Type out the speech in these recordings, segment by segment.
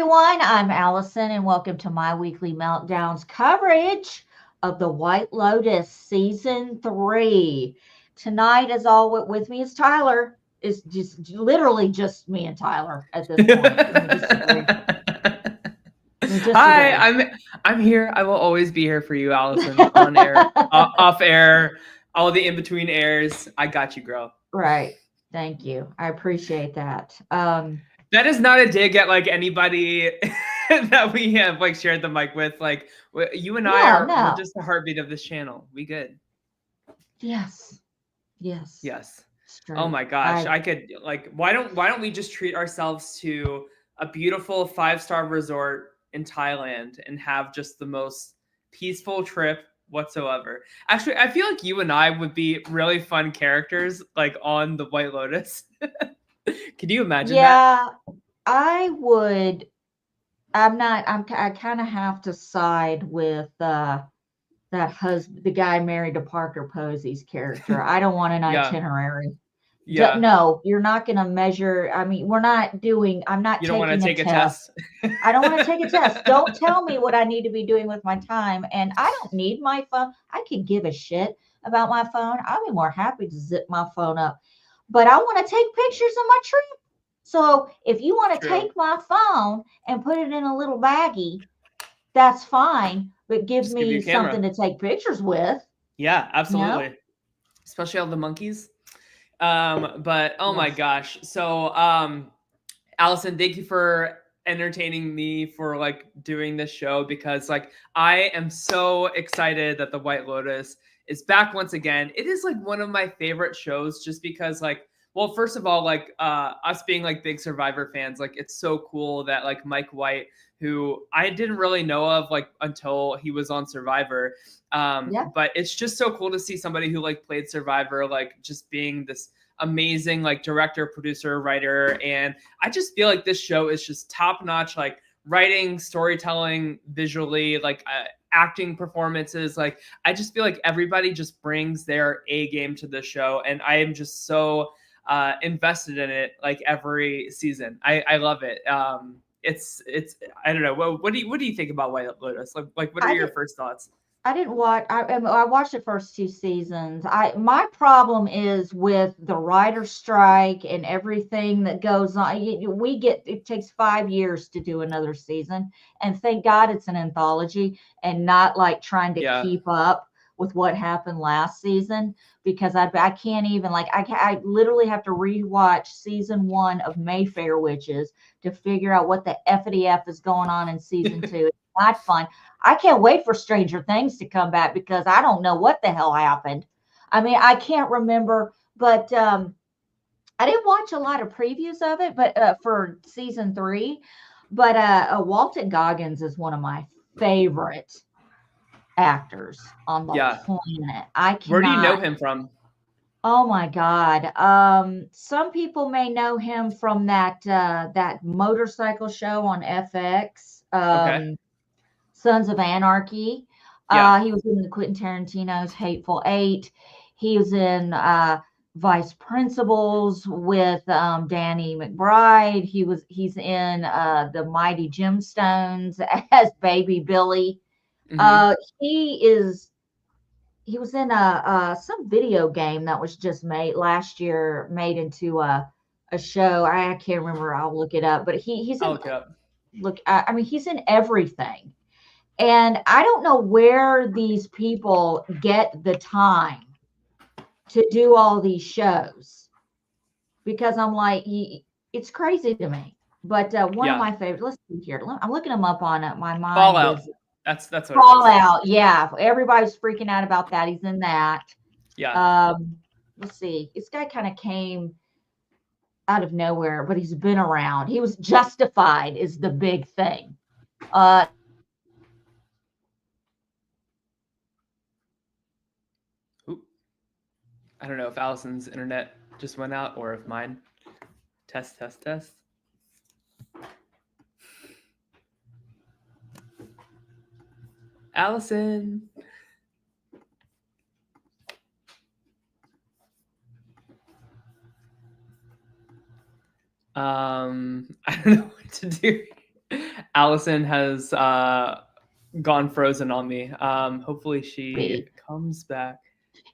everyone. I'm Allison, and welcome to my weekly meltdowns coverage of the White Lotus season 3. Tonight, as all with me is Tyler. It's just literally just me and Tyler at this point. Let me just agree. Hi, I'm here. I will always be here for you, Allison. On air, off air, all the in between airs. I got you, girl. Right. Thank you. I appreciate that. That is not a dig at like anybody that we have like shared the mic with. Like you and we're just the heartbeat of this channel. We good. Yes. Yes. Yes. Oh my gosh. I could like why don't we just treat ourselves to a beautiful 5-star resort in Thailand and have just the most peaceful trip whatsoever. Actually, I feel like you and I would be really fun characters like on the White Lotus. Can you imagine that? Yeah, I would. I kind of have to side with that husband, the guy married to Parker Posey's character. I don't want an itinerary. Yeah. No, you're not going to measure. I mean, I'm not You don't want to take a test. I don't want to take a test. Don't tell me what I need to be doing with my time. And I don't need my phone. I could give a shit about my phone. I'll be more happy to zip my phone up. But I want to take pictures of my trip. So if you want to take my phone and put it in a little baggie, that's fine. But give me something to take pictures with. Yeah, absolutely. You know? Especially all the monkeys. But oh my gosh. So Allison, thank you for entertaining me for like doing this show, because like I am so excited that the White Lotus is back once again. It is like one of my favorite shows just because like, well, first of all, like us being like big Survivor fans, like it's so cool that like Mike White, who I didn't really know of like until he was on Survivor. But it's just so cool to see somebody who like played Survivor, like just being this amazing like director, producer, writer. And I just feel like this show is just top notch, like writing, storytelling, visually, like acting performances. Like I just feel like everybody just brings their A game to the show. And I am just so invested in it like every season. I love it. It's I don't know. What do you think about White Lotus? Like what are your first thoughts? I didn't watch. I watched the first 2 seasons. My problem is with the writer strike and everything that goes on. It takes 5 years to do another season, and thank God it's an anthology and not like trying to keep up with what happened last season, because I can't even like I literally have to rewatch season 1 of Mayfair Witches to figure out what the FDF is going on in season 2. It's not fun. I can't wait for Stranger Things to come back because I don't know what the hell happened. I mean, I can't remember, but I didn't watch a lot of previews of it, but for season 3. But Walton Goggins is one of my favorite actors on the planet. Where do you know him from? Oh my God. Some people may know him from that motorcycle show on FX. Sons of Anarchy. He was in the Quentin Tarantino's Hateful Eight. He was in Vice Principals with Danny McBride. He's in the Mighty Gemstones as Baby Billy. Mm-hmm. He was in some video game that was just made last year, made into a show. I can't remember. I'll look it up. But he's in. I mean, he's in everything. And I don't know where these people get the time to do all these shows, because I'm like, it's crazy to me. But one of my favorites, let's see here. I'm looking them up on my mind. Fallout. That's what Fallout. Yeah. Everybody's freaking out about that. He's in that. Yeah. Let's see. This guy kind of came out of nowhere, but he's been around. He was Justified is the big thing. I don't know if Allison's internet just went out or if mine. Test. Allison. I don't know what to do. Allison has gone frozen on me. Hopefully she comes back.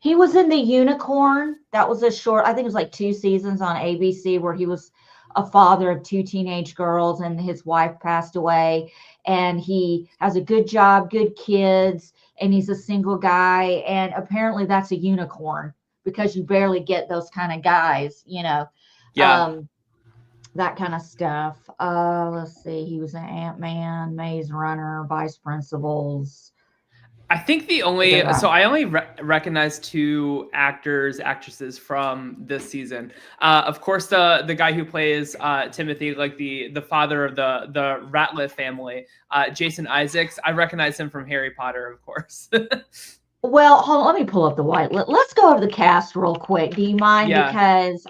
He was in The Unicorn. That was a short, I think it was like 2 seasons on ABC, where he was a father of 2 teenage girls and his wife passed away. And he has a good job, good kids, and he's a single guy. And apparently that's a unicorn because you barely get those kind of guys, Yeah. That kind of stuff. Let's see. He was an Ant-Man, Maze Runner, Vice Principals. I think I only recognize 2 actresses from this season. Of course, the guy who plays Timothy, like the father of the Ratliff family, Jason Isaacs. I recognize him from Harry Potter, of course. Well, hold on, let me pull up the white. Let's go over the cast real quick. Do you mind? Yeah. Because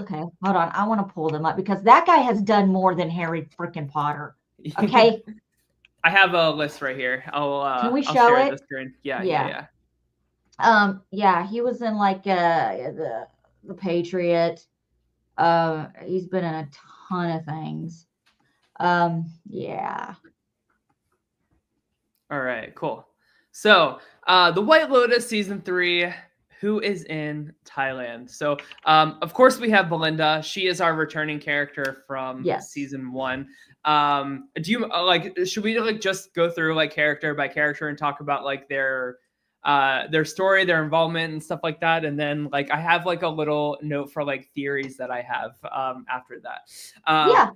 okay, hold on. I want to pull them up because that guy has done more than Harry freaking Potter. Okay. I have a list right here. Can we show share it? The screen. Yeah. Yeah, he was in like the Patriot. He's been in a ton of things. Yeah. All right, cool. So, The White Lotus season 3, who is in Thailand? So, of course, we have Belinda. She is our returning character from season 1. Do you should we just go through character by character and talk about their story, their involvement and stuff like that? And then I have a little note for theories that I have after that. Yeah.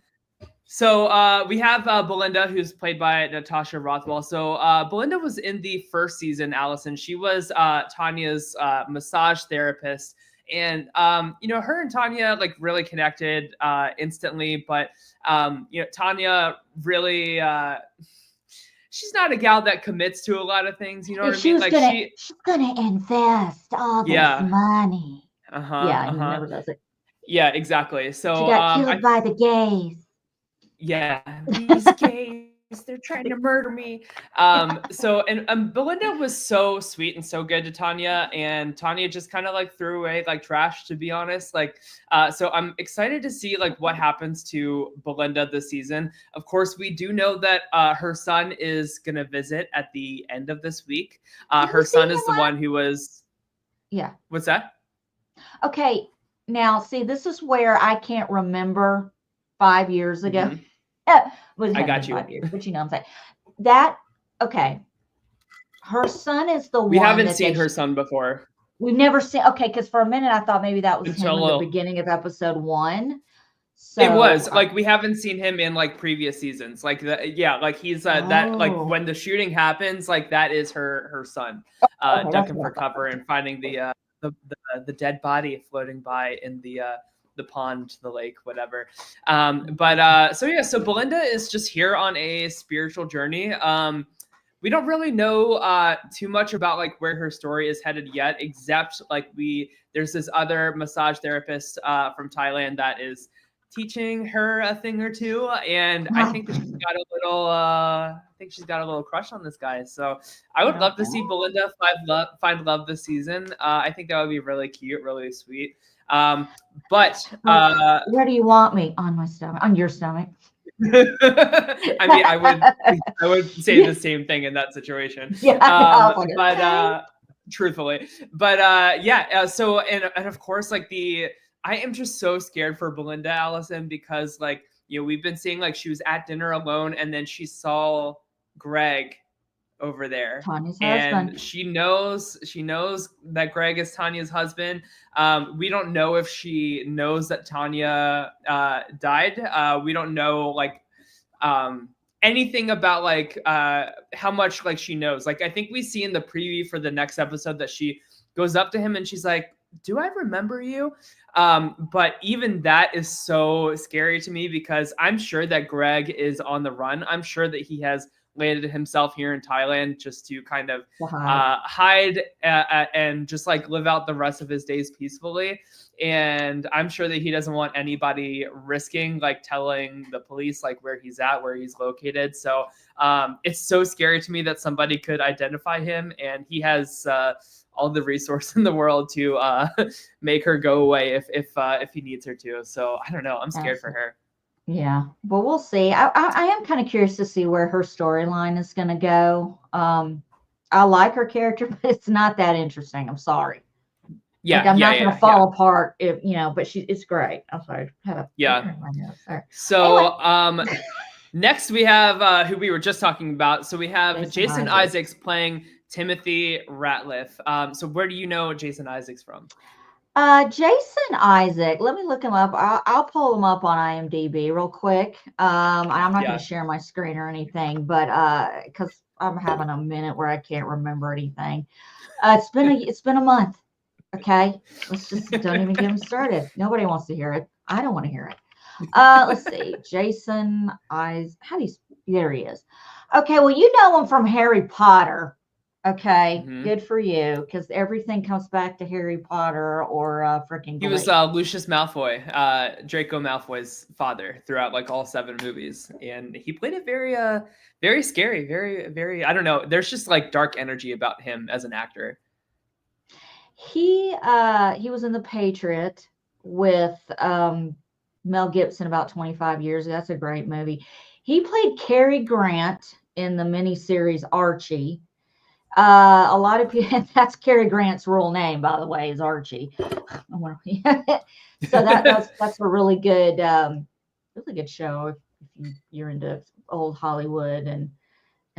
So we have Belinda, who's played by Natasha Rothwell. So Belinda was in the first season, Allison. She was Tanya's massage therapist. And, her and Tanya really connected instantly. But, Tanya really, she's not a gal that commits to a lot of things. You know what I mean? She's going to invest all this money. Yeah, he never does it. Yeah, exactly. So she got killed by the gays. Yeah, these gays, they're trying to murder me. So Belinda was so sweet and so good to Tanya, and Tanya just kind of threw away trash, to be honest. So I'm excited to see what happens to Belinda this season. Of course, we do know that her son is gonna visit at the end of this week. Her son is the one who was. Yeah. What's that? Okay, now see, this is where I can't remember 5 years ago. Mm-hmm. I got you. 5 years, but you know what I'm saying. Okay. Her son is the one. We haven't seen her son before. We've never seen. Okay, because for a minute I thought maybe that was him in the beginning of episode 1. So, it was we haven't seen him in previous seasons. He's that when the shooting happens, that is her son ducking for cover and finding the dead body floating by in the pond, the lake, whatever. So Belinda is just here on a spiritual journey. We don't really know too much about where her story is headed yet, except there's this other massage therapist from Thailand that is teaching her a thing or two, and I think that she's got a little crush on this guy. So I would love to see Belinda find love this season. I think that would be really cute, really sweet. But where do you want me? On my stomach? On your stomach? I mean, I would say the same thing in that situation. Yeah. Truthfully, so and of course, I am just so scared for Belinda, Allison, because we've been seeing she was at dinner alone, and then she saw Greg over there, Tanya's and husband. she knows that Greg is Tanya's husband. We don't know if she knows that Tanya died. We don't know anything about how much she knows. I think we see in the preview for the next episode that she goes up to him and she's like, do I remember you? But even that is so scary to me because I'm sure that Greg is on the run. I'm sure that he has landed himself here in Thailand just to kind of hide and just live out the rest of his days peacefully. And I'm sure that he doesn't want anybody risking telling the police where he's at, where he's located. So it's so scary to me that somebody could identify him, and he has all the resource in the world to make her go away if he needs her to. So I don't know. I'm scared for her. Yeah, but we'll see. I am kind of curious to see where her storyline is going to go. I like her character, but it's not that interesting. I'm sorry. Like, Yeah, I'm yeah, not going to yeah, yeah, fall apart if, but it's great. I'm sorry. I had a yeah. finger in my nose there. Anyway, So next we have who we were just talking about. So we have Jason Jason Isaacs. Isaacs playing Timothy Ratliff. So where do you know Jason Isaacs from? Jason Isaac. Let me look him up. I'll pull him up on IMDb real quick. I'm not going Yeah. to share my screen or anything, but because I'm having a minute where I can't remember anything. It's been a month. Okay, let's just don't even get him started. Nobody wants to hear it. I don't want to hear it. Let's see. Jason Eyes. How do you? There he is. Okay, well, you know him from Harry Potter. Okay, Mhm. good for you, because everything comes back to Harry Potter or freaking He was Blake. Lucius Malfoy, Draco Malfoy's father throughout like all 7 movies, and he played it very scary, very. I don't know. There's just like dark energy about him as an actor. He was in The Patriot with Mel Gibson about 25 years ago. That's a great movie. He played Cary Grant in the miniseries Archie. A lot of people, that's Cary Grant's real name, by the way, is Archie. So that's a really good show if you're into old Hollywood and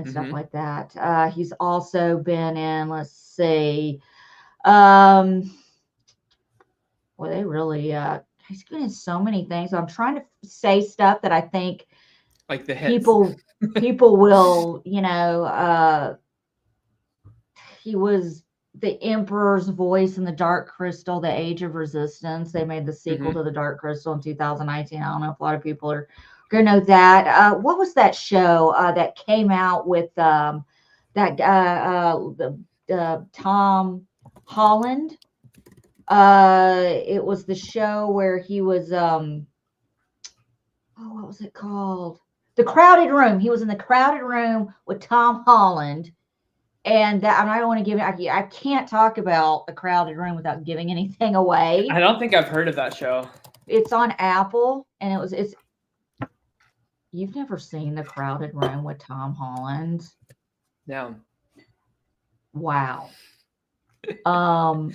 stuff Mhm. like that. He's also been in, let's see, um, well, they really, he's been in so many things. I'm trying to say stuff that I think Like the hits. people people will, he was the Emperor's voice in The Dark Crystal, The Age of Resistance. They made the sequel Mhm. to The Dark Crystal in 2019. I don't know if a lot of people are going to know that. What was that show that came out with that Tom Holland? It was the show where he was what was it called? The Crowded Room. He was in The Crowded Room with Tom Holland. And that I don't want to give it. I can't talk about The Crowded Room without giving anything away. I don't think I've heard of that show. It's on Apple, and it's. You've never seen The Crowded Room with Tom Holland? No. Wow. You I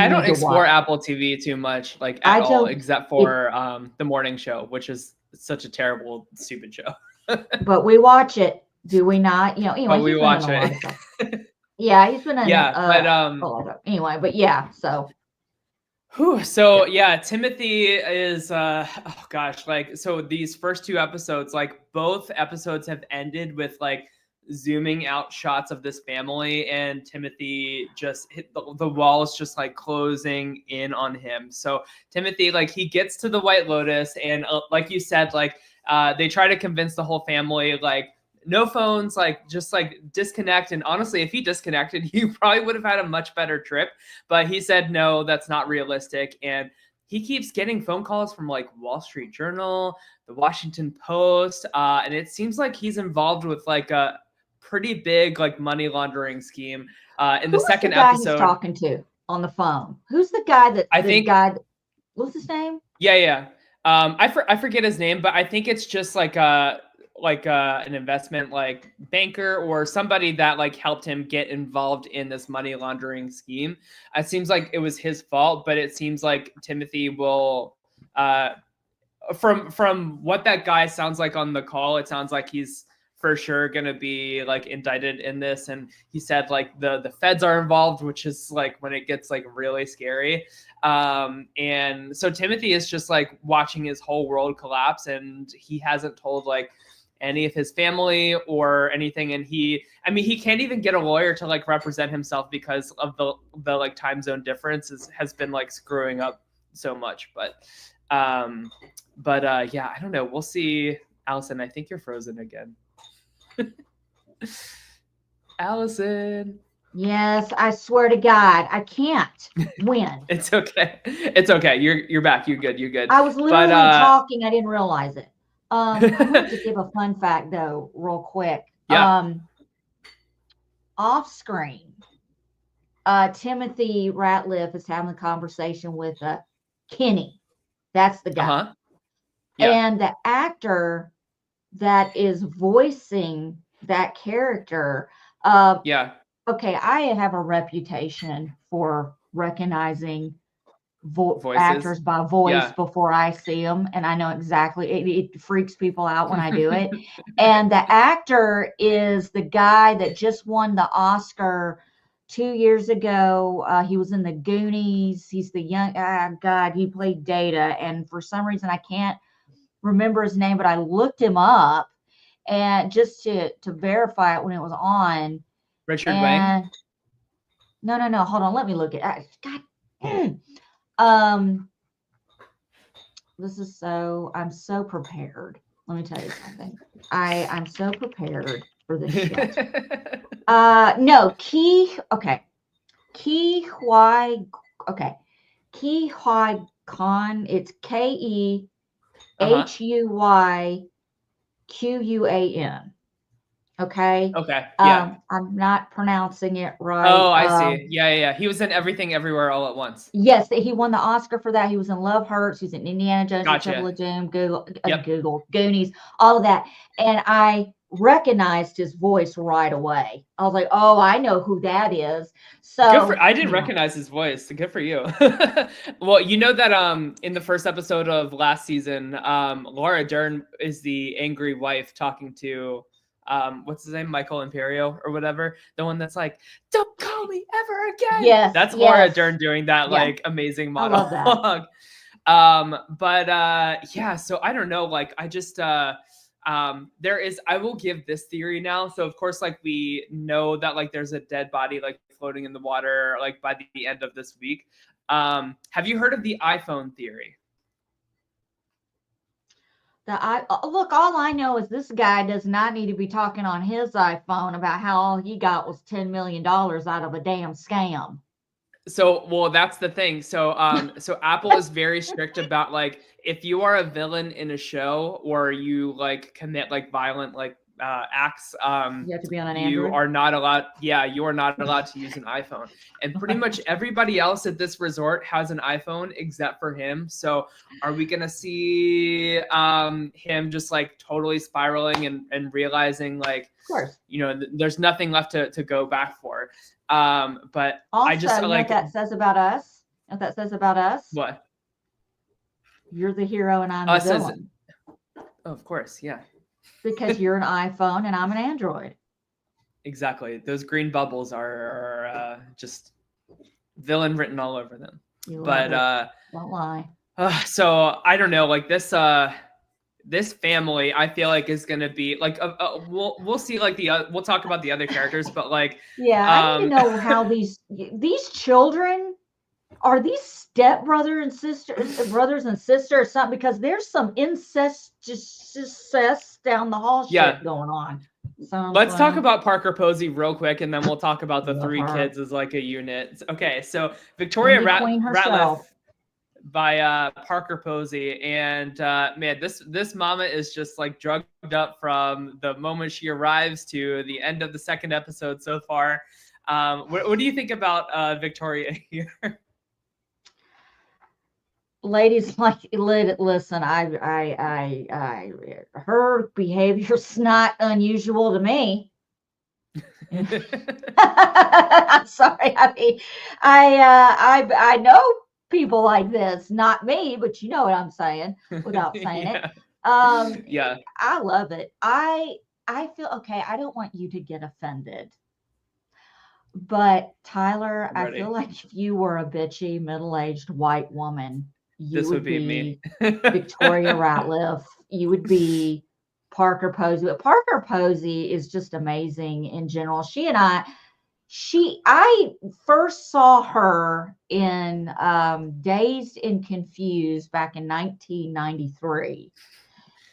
don't need to explore watch. Apple TV too much, like at I all, don't. except If for the morning show, which is such a terrible, stupid show. but we watch it, do we not? Anyway, But we he's been in watch a lot it. of stuff. Yeah, he's been in Yeah, but a lot of. Anyway, but yeah, so whew, so yeah, Timothy is oh gosh, like so these first 2 episodes, like both episodes have ended with like zooming out shots of this family, and Timothy just hit the walls just like closing in on him. So Timothy, like he gets to the White Lotus, and like you said, like they try to convince the whole family like no phones, like just like disconnect. And honestly, if he disconnected, he probably would have had a much better trip. But he said, no, that's not realistic. And he keeps getting phone calls from like Wall Street Journal, the Washington Post. And it seems like he's involved with like a pretty big like money laundering scheme. In the who is the second guy he's episode, talking to on the phone? Who's the guy I think, what's his name? yeah. I forget his name, but I think it's just like an investment like banker or somebody that like helped him get involved in this money laundering scheme. It seems like it was his fault, but it seems like Timothy will from what that guy sounds like on the call, it sounds like he's for sure gonna be like indicted in this. And he said like the feds are involved, which is like when it gets like really scary. And so Timothy is just like watching his whole world collapse, and he hasn't told like any of his family or anything. And he can't even get a lawyer to like represent himself because of the like time zone difference has been like screwing up so much. Yeah, I don't know. We'll see. Allison, I think you're frozen again. Allison. Yes, I swear to God, I can't win. It's okay. It's okay. You're back. You're good. You're good. I was But literally talking, I didn't realize it. I wanted to give a fun fact though, real quick. yeah. Off screen, Timothy Ratliff is having a conversation with Kenny. That's the guy. Uh-huh. And the actor that is voicing that character, okay, I have a reputation for recognizing actors by voice before I see them, and I know exactly. It freaks people out when I do it. And the actor is the guy that just won the Oscar 2 years ago. He was in the Goonies. He's the young God. He played Data, and for some reason I can't remember his name, but I looked him up and just to verify it when it was on. Richard Wang? No. Hold on. Let me look at God. I'm so prepared. Let me tell you something. I'm so prepared for this shit. No, Ki Huai Kwan. It's KEHUYQUAN. Okay. Yeah. I'm not pronouncing it right. Oh, I see. Yeah. He was in Everything Everywhere All at Once. Yes, he won the Oscar for that. He was in Love Hurts. He was in Indiana Jones, The Temple of Doom, Goonies, all of that. And I recognized his voice right away. I was like, oh, I know who that is. So I didn't recognize his voice. Good for you. Well, you know that in the first episode of last season, Laura Dern is the angry wife talking to what's his name, Michael Imperio or whatever, the one that's like, don't call me ever again. Yes, that's Laura Dern doing that like amazing monologue. So I don't know, like I just I will give this theory now. So of course, like we know that like there's a dead body like floating in the water like by the end of this week. Have you heard of the iPhone theory? Look, all I know is this guy does not need to be talking on his iPhone about how all he got was $10 million out of a damn scam. So, well, that's the thing. So, so Apple is very strict about like if you are a villain in a show or you like commit like violent like acts, you have to be on an Android. You are not allowed. Yeah, you are not allowed to use an iPhone. And pretty much everybody else at this resort has an iPhone except for him. So, are we gonna see him just like totally spiraling and realizing like, of course, there's nothing left to go back for. But also, I just you know what that says about us? You know what that says about us? What? You're the hero and I'm the villain. Of course, yeah. Because you're an iPhone and I'm an Android. Exactly. Those green bubbles are just villain written all over them. Don't lie. So I don't know, like this family, I feel like is gonna be like we'll see like we'll talk about the other characters, but like I need to know how these children are these brothers and sisters or something, because there's some incest down the hall shit going on. Let's talk about Parker Posey real quick, and then we'll talk about the three kids as like a unit. Okay, so Victoria Ratliff by Parker Posey, and man, this mama is just like drugged up from the moment she arrives to the end of the second episode so far. What do you think about Victoria here? Ladies, like, listen, her behavior's not unusual to me. I'm sorry. I mean, I know people like this, not me, but you know what I'm saying without saying it. I love it. I feel okay. I don't want you to get offended, but Tyler, I feel like if you were a bitchy middle-aged white woman, this would be me. Victoria Ratliff. You would be Parker Posey. But Parker Posey is just amazing in general. I first saw her in Dazed and Confused back in 1993.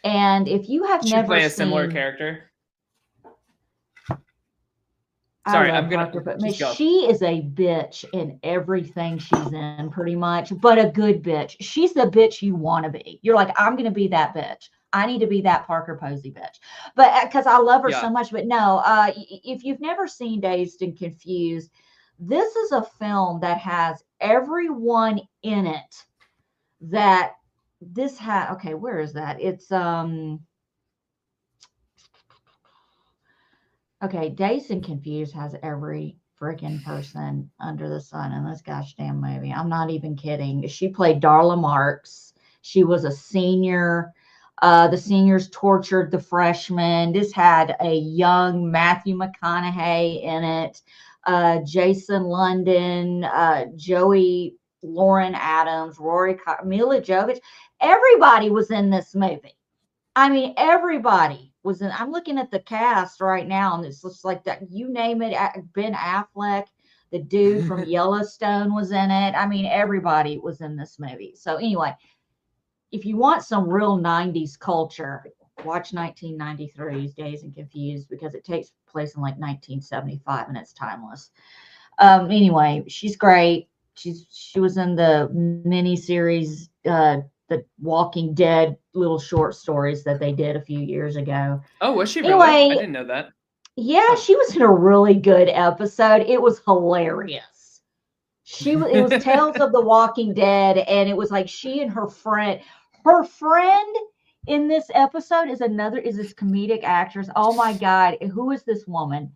And if you have never play a seen similar character. Sorry, I'm gonna. She is a bitch in everything she's in, pretty much, but a good bitch. She's the bitch you want to be. You're like, I'm gonna be that bitch. I need to be that Parker Posey bitch, but because I love her so much. But no, if you've never seen Dazed and Confused, this is a film that has everyone in it that okay, where is that? It's okay, Dazed and Confused has every freaking person under the sun in this gosh damn movie. I'm not even kidding. She played Darla Marks. She was a senior. The seniors tortured the freshmen. This had a young Matthew McConaughey in it, Jason London, Joey Lauren Adams, Mila Jovovich. Everybody was in this movie. I mean, everybody was in. I'm looking at the cast right now, and it's just like that. You name it. Ben Affleck, the dude from Yellowstone was in it. I mean, everybody was in this movie. So anyway, if you want some real '90s culture, watch 1993's Dazed and Confused because it takes place in like 1975 and it's timeless. Anyway, she's great. She was in the miniseries, the Walking Dead little short stories that they did a few years ago. Oh, was she really? I didn't know that. Yeah, she was in a really good episode. It was hilarious. It was Tales of the Walking Dead, and it was like she and her friend. Her friend in this episode is this comedic actress. Oh my God, who is this woman?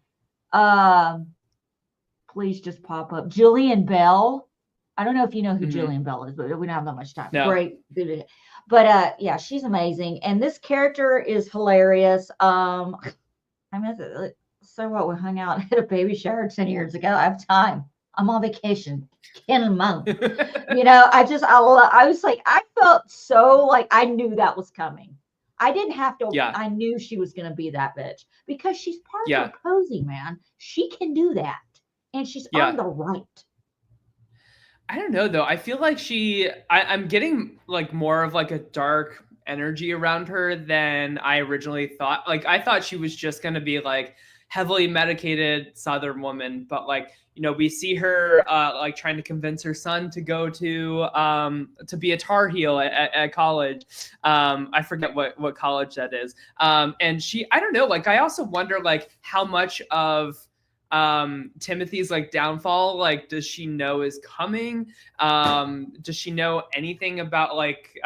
Please just pop up. Jillian Bell. I don't know if you know who Jillian Bell is, but we don't have that much time. No. Great. But yeah, she's amazing. And this character is hilarious. I mean, so what? We hung out at a baby shower 10 years ago. I have time. I'm on vacation in a month. I was like, I felt so like I knew that was coming. I didn't have to. Yeah. I knew she was going to be that bitch because she's part of the Posey, man. She can do that. And she's on the right. I don't know though. I feel like I'm getting like more of like a dark energy around her than I originally thought. Like I thought she was just going to be like heavily medicated Southern woman, but like, we see her like trying to convince her son to go to be a Tar Heel at college. I forget what college that is. And I don't know, like I also wonder like how much of Timothy's like downfall, like does she know is coming? Does she know anything about like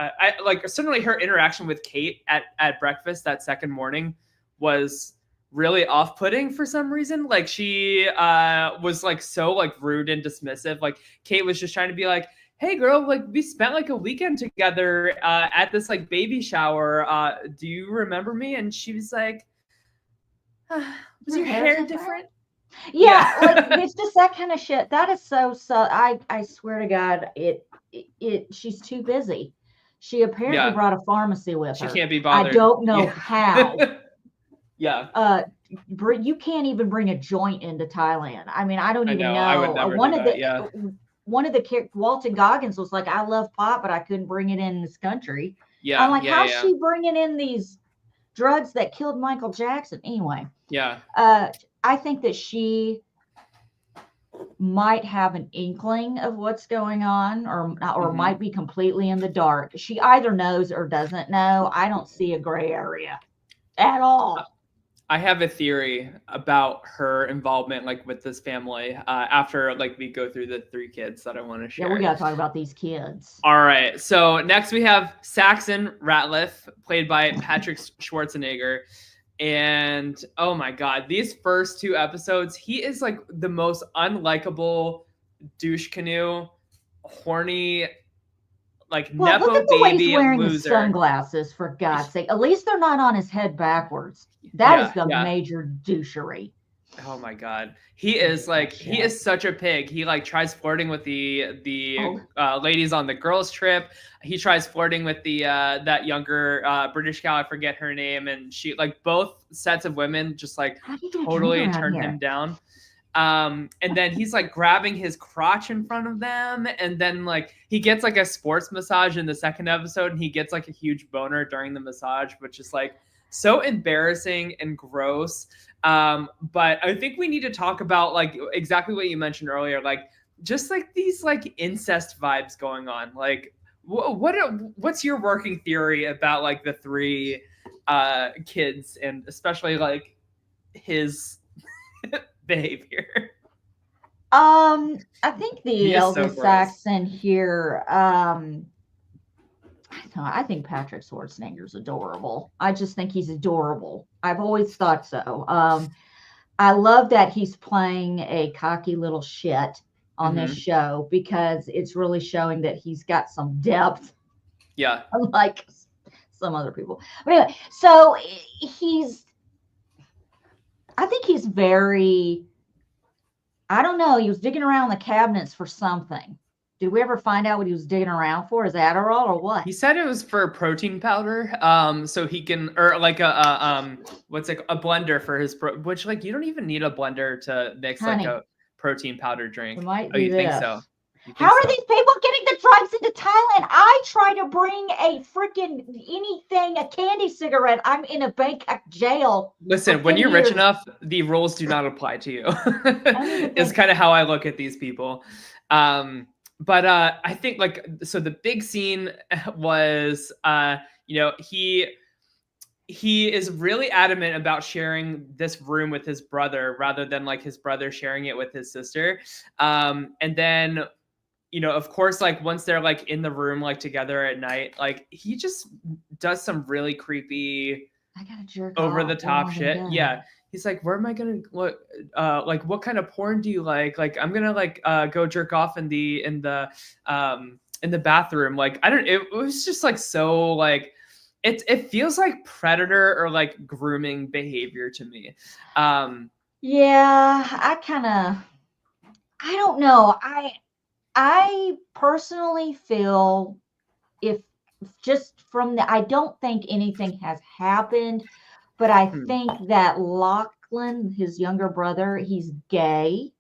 certainly her interaction with Kate at breakfast that second morning was really off-putting for some reason. Like she was like so like rude and dismissive. Like Kate was just trying to be like, hey girl, like we spent like a weekend together at this like baby shower. Do you remember me? And she was like, was your hair different? Yeah, like it's just that kind of shit. That is so I swear to God, she's too busy. She apparently brought a pharmacy with her. She can't be bothered. I don't know how. Yeah. You can't even bring a joint into Thailand. I mean, I don't even know. I would never one do of that, the one of the Walton Goggins was like, I love pot, but I couldn't bring it in this country. Yeah. I'm like, how's she bringing in these drugs that killed Michael Jackson? Anyway. Yeah. I think that she might have an inkling of what's going on or might be completely in the dark. She either knows or doesn't know. I don't see a gray area at all. I have a theory about her involvement like with this family after like we go through the 3 kids that I want to share. Yeah, we got to talk about these kids. All right. So next we have Saxon Ratliff, played by Patrick Schwarzenegger. And oh my God, these first 2 episodes, he is like the most unlikable douche canoe, horny, like Nepo look at the way baby he's wearing loser. His sunglasses, for God's sake. At least they're not on his head backwards. That is the major douchery. Oh my God. He is like, he is such a pig. He like tries flirting with the ladies on the girls trip. He tries flirting with the that younger British gal, I forget her name, and she like both sets of women just like totally turned him down. And then he's like grabbing his crotch in front of them, and then like he gets like a sports massage in the second episode, and he gets like a huge boner during the massage, which is like so embarrassing and gross. But I think we need to talk about like exactly what you mentioned earlier, like just like these like incest vibes going on. Like what's your working theory about like the 3 kids and especially like his behavior? I think the eldest Saxon here, I think Patrick Schwarzenegger's adorable. I just think he's adorable. I've always thought so. I love that he's playing a cocky little shit on this show because it's really showing that he's got some depth. Yeah. Unlike some other people. But anyway, so I think he's very, I don't know, he was digging around the cabinets for something. Did we ever find out what he was digging around for? Is it Adderall or what? He said it was for protein powder, so he can, or like what's like a blender for his which like you don't even need a blender to mix like a protein powder drink. Oh, you think so? How are these people getting the drugs into Thailand? I try to bring a freaking anything, a candy cigarette. I'm in a Bangkok jail. Listen, when you're rich enough, the rules do not apply to you. It's kind of how I look at these people. But I think like, so the big scene was, you know, he is really adamant about sharing this room with his brother rather than like his brother sharing it with his sister. And then, you know, of course, like once they're like in the room, like together at night, like he just does some really creepy, I gotta jerk over the top shit. Yeah. He's like, where am I gonna like what kind of porn do you like? Like I'm gonna like go jerk off in the bathroom. Like I don't, it was just like so like it feels like predator or like grooming behavior to me. Yeah, I don't know. I personally feel if just from I don't think anything has happened, but I think that Lachlan, his younger brother, he's gay,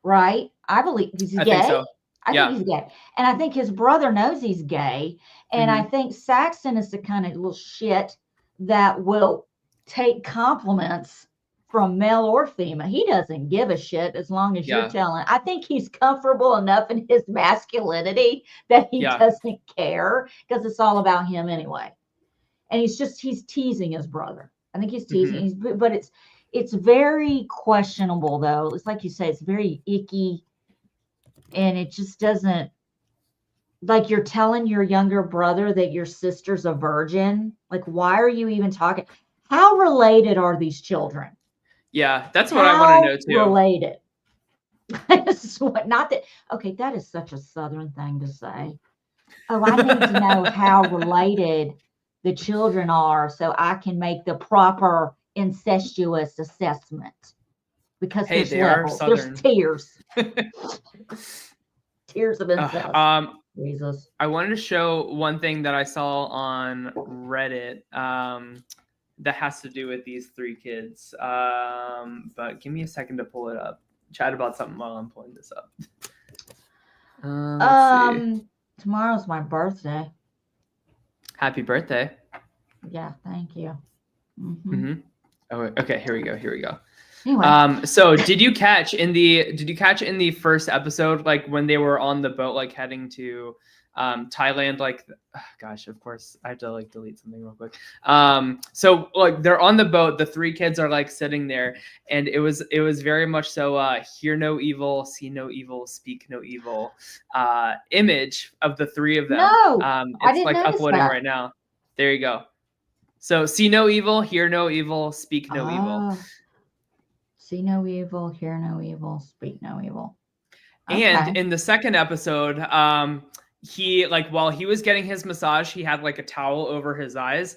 right? I believe he's gay. Think so. I think he's gay. And I think his brother knows he's gay. And I think Saxon is the kind of little shit that will take compliments from male or female. He doesn't give a shit as long as you're telling. I think he's comfortable enough in his masculinity that he doesn't care because it's all about him anyway. And he's teasing his brother. I think he's teasing, but it's very questionable though. It's like you say, it's very icky. And it just doesn't, like you're telling your younger brother that your sister's a virgin. Like, why are you even talking? How related are these children? Yeah, that's what I want to know too. Related. Not that, okay, that is such a Southern thing to say. Oh, I need to know how related the children are so I can make the proper incestuous assessment. Because there's levels, there's tiers. Tiers of incest. Jesus. I wanted to show one thing that I saw on Reddit that has to do with these three kids. But give me a second to pull it up. Chat about something while I'm pulling this up. Let's see. Tomorrow's my birthday. Happy birthday. Yeah, thank you. Oh, okay, here we go. Anyway. So did you catch in the first episode, like when they were on the boat, like heading to Thailand, like gosh, of course I have to like delete something real quick. So like they're on the boat, the three kids are like sitting there, and it was very much so hear no evil, see no evil, speak no evil image of the three of them. No, it's like uploading right now. There you go. So see no evil, hear no evil, speak no evil. See no evil, hear no evil, speak no evil. Okay. And in the second episode, he like while he was getting his massage, he had like a towel over his eyes.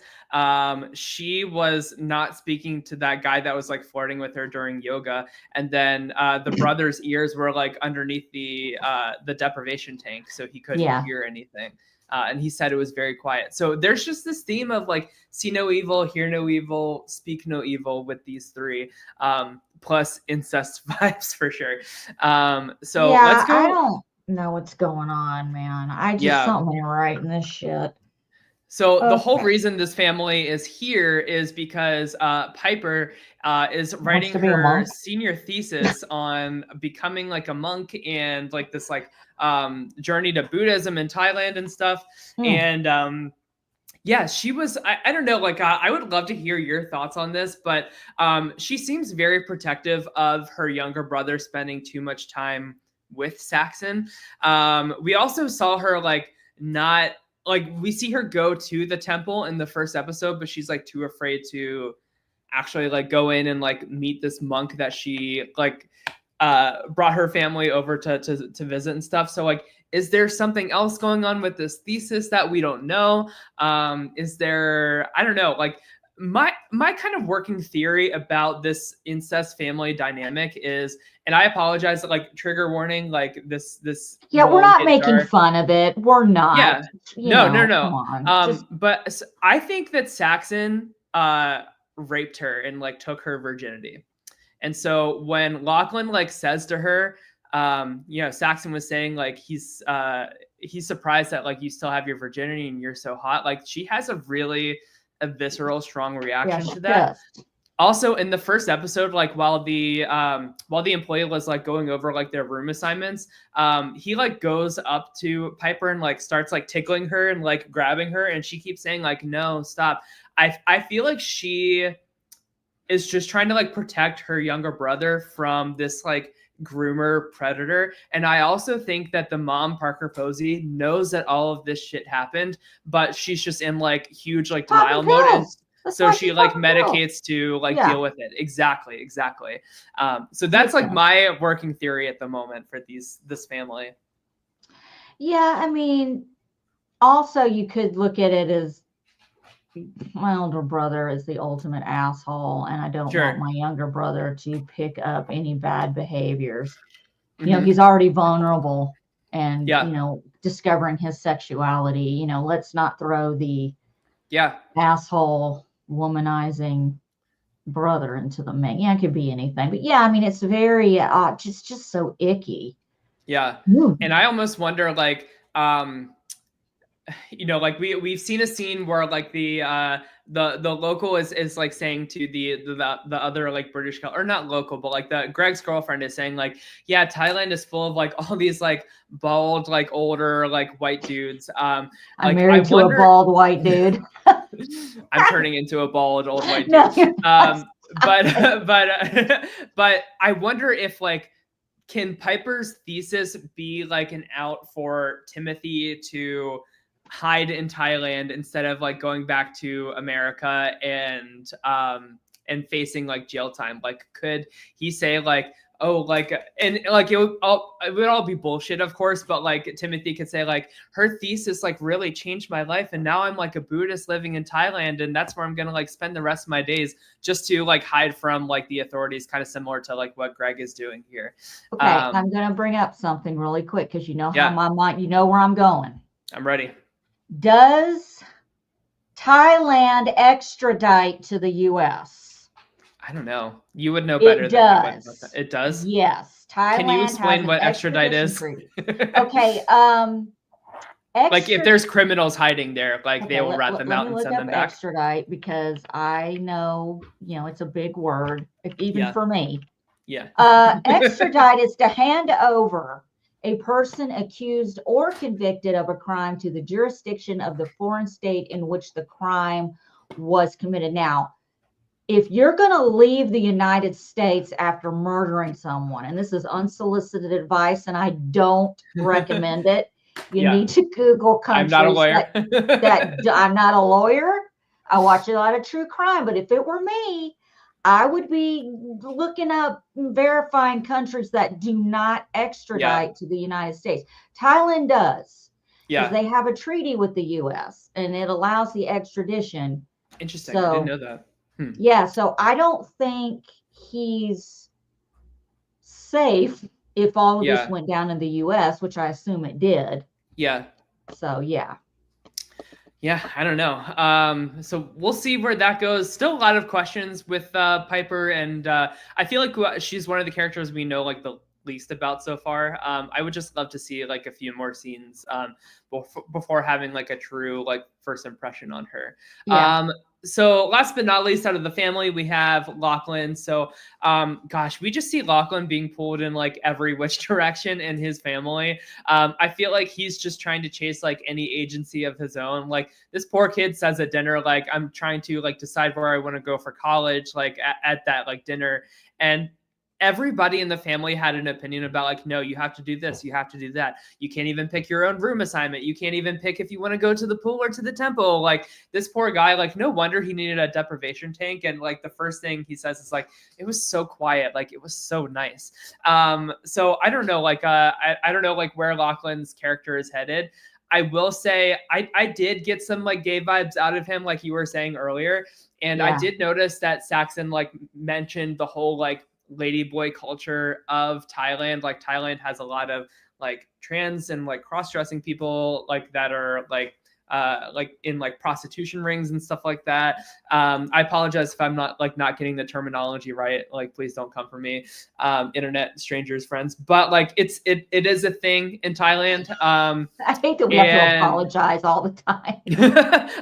She was not speaking to that guy that was like flirting with her during yoga, and then the brother's ears were like underneath the deprivation tank, so he couldn't hear anything. And he said it was very quiet. So there's just this theme of like see no evil, hear no evil, speak no evil with these three, plus incest vibes for sure. So let's go. I don't know what's going on, man. I just something right in this shit. So the whole reason this family is here is because Piper is writing her senior thesis on becoming like a monk and like this like journey to Buddhism in Thailand and stuff. And she was, I don't know, like I would love to hear your thoughts on this, but she seems very protective of her younger brother spending too much time with Saxon. We also saw her like not like we see her go to the temple in the first episode, but she's like too afraid to actually like go in and like meet this monk that she like brought her family over to visit and stuff. So like, is there something else going on with this thesis that we don't know? Is there, I don't know, like my kind of working theory about this incest family dynamic is, and I apologize, like trigger warning, like this Yeah, we're will not get making dark. fun of it. We're not. Yeah. You No. Come on. But I think that Saxon raped her and like took her virginity. And so when Lachlan like says to her, you know, Saxon was saying like he's surprised that like you still have your virginity and you're so hot. Like she has a visceral, strong reaction to that. Does. Also, in the first episode, like while the employee was like going over like their room assignments, he like goes up to Piper and like starts like tickling her and like grabbing her, and she keeps saying like, "No, stop." I feel like she is just trying to like protect her younger brother from this like groomer predator. And I also think that the mom, Parker Posey, knows that all of this shit happened, but she's just in like huge like denial mode. And so she like medicates to like deal with it. Exactly. So that's like my working theory at the moment for this family. Yeah, I mean, also you could look at it as my older brother is the ultimate asshole, and I don't want my younger brother to pick up any bad behaviors. You know, he's already vulnerable and, you know, discovering his sexuality. You know, let's not throw the asshole womanizing brother into the mix. Yeah, it could be anything. But yeah, I mean, it's very just so icky. Yeah. And I almost wonder like you know, like we've seen a scene where like the local is like saying to the other like British or not local, but like the Greg's girlfriend is saying like, yeah, Thailand is full of like all these like bald like older like white dudes. I'm married to a bald white dude. I'm turning into a bald old white dude. But I wonder if like, can Piper's thesis be like an out for Timothy to hide in Thailand instead of like going back to America and facing like jail time? Like, could he say like, oh, like, and like it would all be bullshit, of course, but like Timothy could say like, her thesis like really changed my life, and now I'm like a Buddhist living in Thailand, and that's where I'm gonna like spend the rest of my days, just to like hide from like the authorities, kind of similar to like what Greg is doing here. Okay, I'm gonna bring up something really quick because you know how my mind, you know where I'm going. I'm ready. Does Thailand extradite to the U.S.? I don't know. You would know better. It does. It does? Yes. Thailand. Can you explain what extradite is? Okay. Like if there's criminals hiding there, like they will rat them out and send them back. Extradite, because I know, you know, it's a big word, even for me. Yeah. Extradite is to hand over a person accused or convicted of a crime to the jurisdiction of the foreign state in which the crime was committed. Now, if you're going to leave the United States after murdering someone, and this is unsolicited advice, and I don't recommend it, you need to Google countries. I'm not a lawyer. I'm not a lawyer. I watch a lot of true crime, but if it were me, I would be looking up, verifying countries that do not extradite to the United States. Thailand does. Because they have a treaty with the U.S. and it allows the extradition. Interesting. So, I didn't know that. Yeah, so I don't think he's safe if all of this went down in the U.S., which I assume it did. Yeah. So, yeah. Yeah, I don't know. So we'll see where that goes. Still a lot of questions with Piper, and I feel like she's one of the characters we know like the least about so far. I would just love to see like a few more scenes before having like a true like first impression on her. Yeah. So last but not least, out of the family, we have Lachlan. So, gosh, we just see Lachlan being pulled in like every which direction in his family. I feel like he's just trying to chase like any agency of his own. Like this poor kid says at dinner, like, I'm trying to like decide where I want to go for college, like at that like dinner. And everybody in the family had an opinion about like, no, you have to do this, you have to do that. You can't even pick your own room assignment. You can't even pick if you want to go to the pool or to the temple. Like this poor guy, like no wonder he needed a deprivation tank. And like the first thing he says is like, it was so quiet, like it was so nice. So I don't know, like I don't know like where Lachlan's character is headed. I will say I did get some like gay vibes out of him, like you were saying earlier. And I did notice that Saxon like mentioned the whole like ladyboy culture of Thailand. Like Thailand has a lot of like trans and like cross-dressing people like that are like in like prostitution rings and stuff like that. I apologize if I'm not getting the terminology right. Like, please don't come for me, internet strangers, friends. But like, it is a thing in Thailand. I hate that we have to apologize all the time.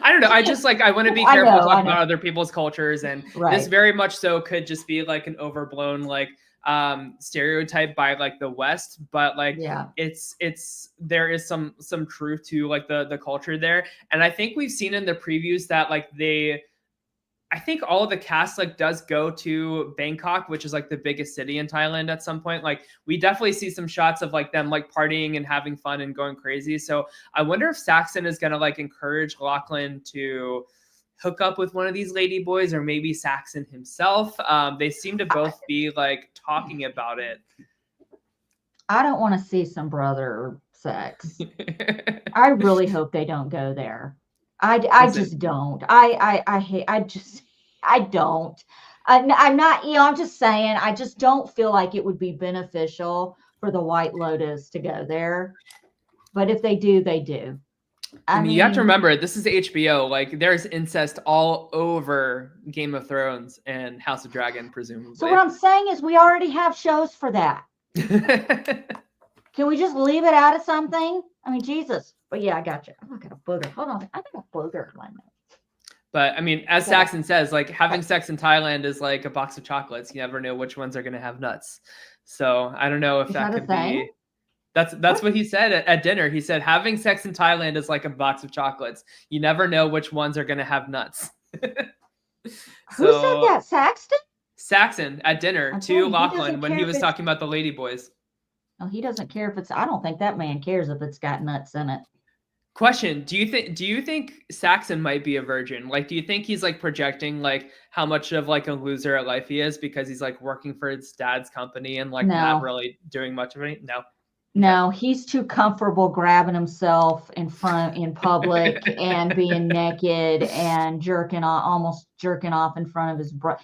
I don't know. I just like, I want to be careful talking about other people's cultures, and this very much so could just be like an overblown like stereotype by like the West, but like it's there is some truth to like the culture there. And I think we've seen in the previews that like I think all of the cast like does go to Bangkok, which is like the biggest city in Thailand at some point. Like we definitely see some shots of like them like partying and having fun and going crazy. So I wonder if Saxon is gonna like encourage Lachlan to hook up with one of these lady boys, or maybe Saxon himself. They seem to both be like talking about it. I don't want to see some brother sex. I really hope they don't go there. I just don't. I hate. I don't. I'm not. I'm just saying. I just don't feel like it would be beneficial for the White Lotus to go there. But if they do, they do. I mean, you have to remember, this is HBO. Like, there's incest all over Game of Thrones and House of Dragon, presumably. So what I'm saying is we already have shows for that. Can we just leave it out of something? I mean, Jesus. But yeah, I got you. I got a booger. Hold on. I got a booger in my nose. But, I mean, as Saxon says, like, having sex in Thailand is like a box of chocolates. You never know which ones are going to have nuts. So, I don't know if that could be... That's what he said at dinner. He said having sex in Thailand is like a box of chocolates. You never know which ones are going to have nuts. Who said that? Saxton? Saxon at dinner to Lachlan when he was talking about the lady boys. Oh, he doesn't care if it's... I don't think that man cares if it's got nuts in it. Question: Do you think Saxon might be a virgin? Like, do you think he's like projecting like how much of like a loser at life he is because he's like working for his dad's company and like not really doing much of anything? No, he's too comfortable grabbing himself in public and being naked and almost jerking off in front of his brother.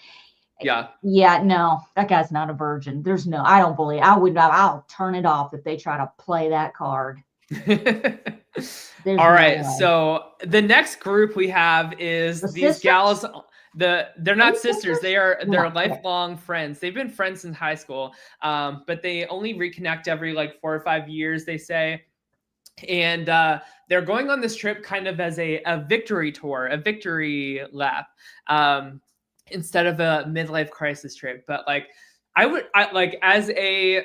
Yeah, no, that guy's not a virgin. I don't believe. I'll turn it off if they try to play that card. All right, so the next group we have is these gals. They're not sisters. They're lifelong friends. They've been friends since high school, but they only reconnect every like 4 or 5 years, they say. And they're going on this trip kind of as a victory tour, a victory lap, instead of a midlife crisis trip. But like, as a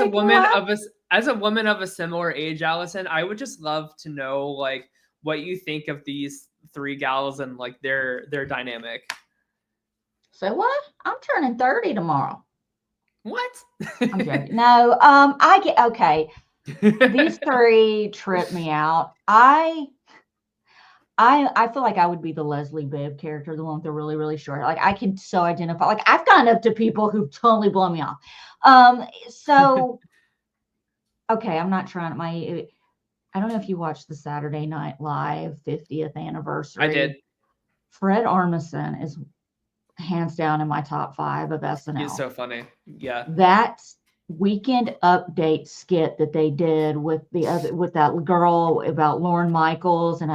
woman of a similar age, Allison, I would just love to know like what you think of these 3 gals and like their dynamic. So what? I'm turning 30 tomorrow. What? I'm joking. No, I get okay. These 3 trip me out. I feel like I would be the Leslie Bibb character, the one with the really, really short. Like I can so identify. Like I've gone up to people who totally blow me off. So okay, I'm not trying I don't know if you watched the Saturday Night Live 50th anniversary. I did. Fred Armisen is hands down in my top 5 of SNL. He's so funny. Yeah. That Weekend Update skit that they did with that girl about Lorne Michaels and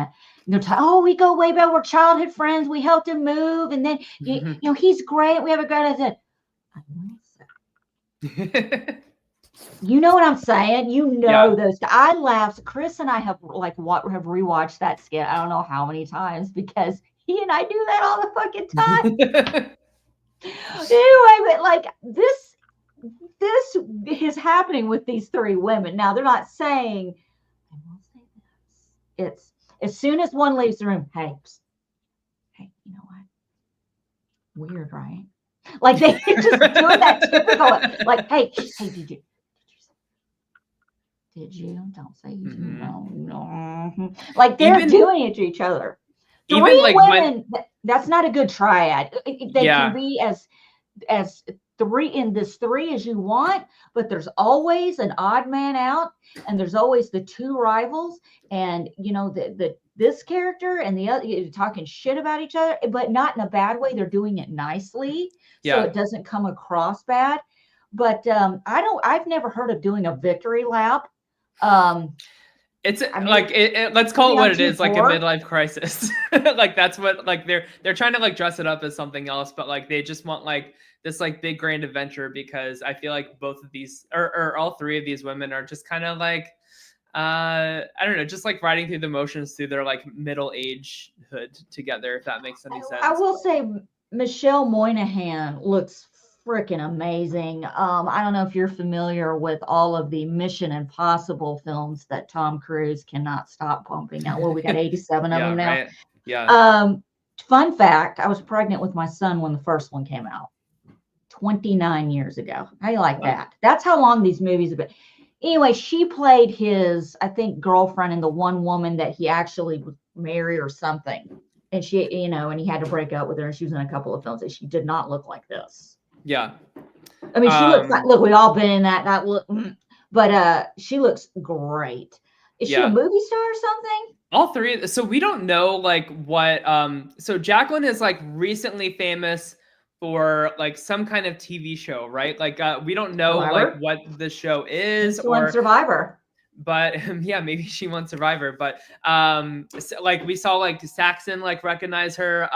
we go way back. We're childhood friends. We helped him move, and then he's great. We have a great. I said, I will say. You know what I'm saying? Those. I laughed. Chris and I have rewatched that skit. I don't know how many times because he and I do that all the fucking time. Anyway, but like this is happening with these 3 women. Now they're not saying. I will say this. It's as soon as one leaves the room. Hey, you know what? Weird, right? Like they just doing that typical, like, hey, did you? Don't say you. No. Like they're doing it to each other. Even 3 like women, that's not a good triad. They Yeah. can be as 3 as you want, but there's always an odd man out, and there's always the 2 rivals, and this character and the other talking shit about each other, but not in a bad way. They're doing it nicely, so it doesn't come across bad. But I've never heard of doing a victory lap. It's let's call it what it is, like a midlife crisis. Like that's what, like they're trying to like dress it up as something else, but like they just want like this like big grand adventure, because I feel like both of these or all 3 of these women are just kind of like I don't know, just like riding through the motions through their like middle agehood together, if that makes any sense. I will say Michelle Monaghan looks freaking amazing. I don't know if you're familiar with all of the Mission Impossible films that Tom Cruise cannot stop pumping out. Well, we got 87 of them now. Right. Yeah. Fun fact, I was pregnant with my son when the first one came out 29 years ago. How do you like that? That's how long these movies have been. Anyway, she played his, I think, girlfriend and the one woman that he actually was married or something. And she, and he had to break up with her. And she was in a couple of films, and she did not look like this. Yeah. I mean, she looks like, look, we've all been in that look, but she looks great. Is she a movie star or something? All 3. So we don't know like what, so Jacqueline is like recently famous for like some kind of TV show, right? Like we don't know like what the show is, or Survivor. But yeah, maybe she won Survivor. But so, like we saw like Saxon like recognize her,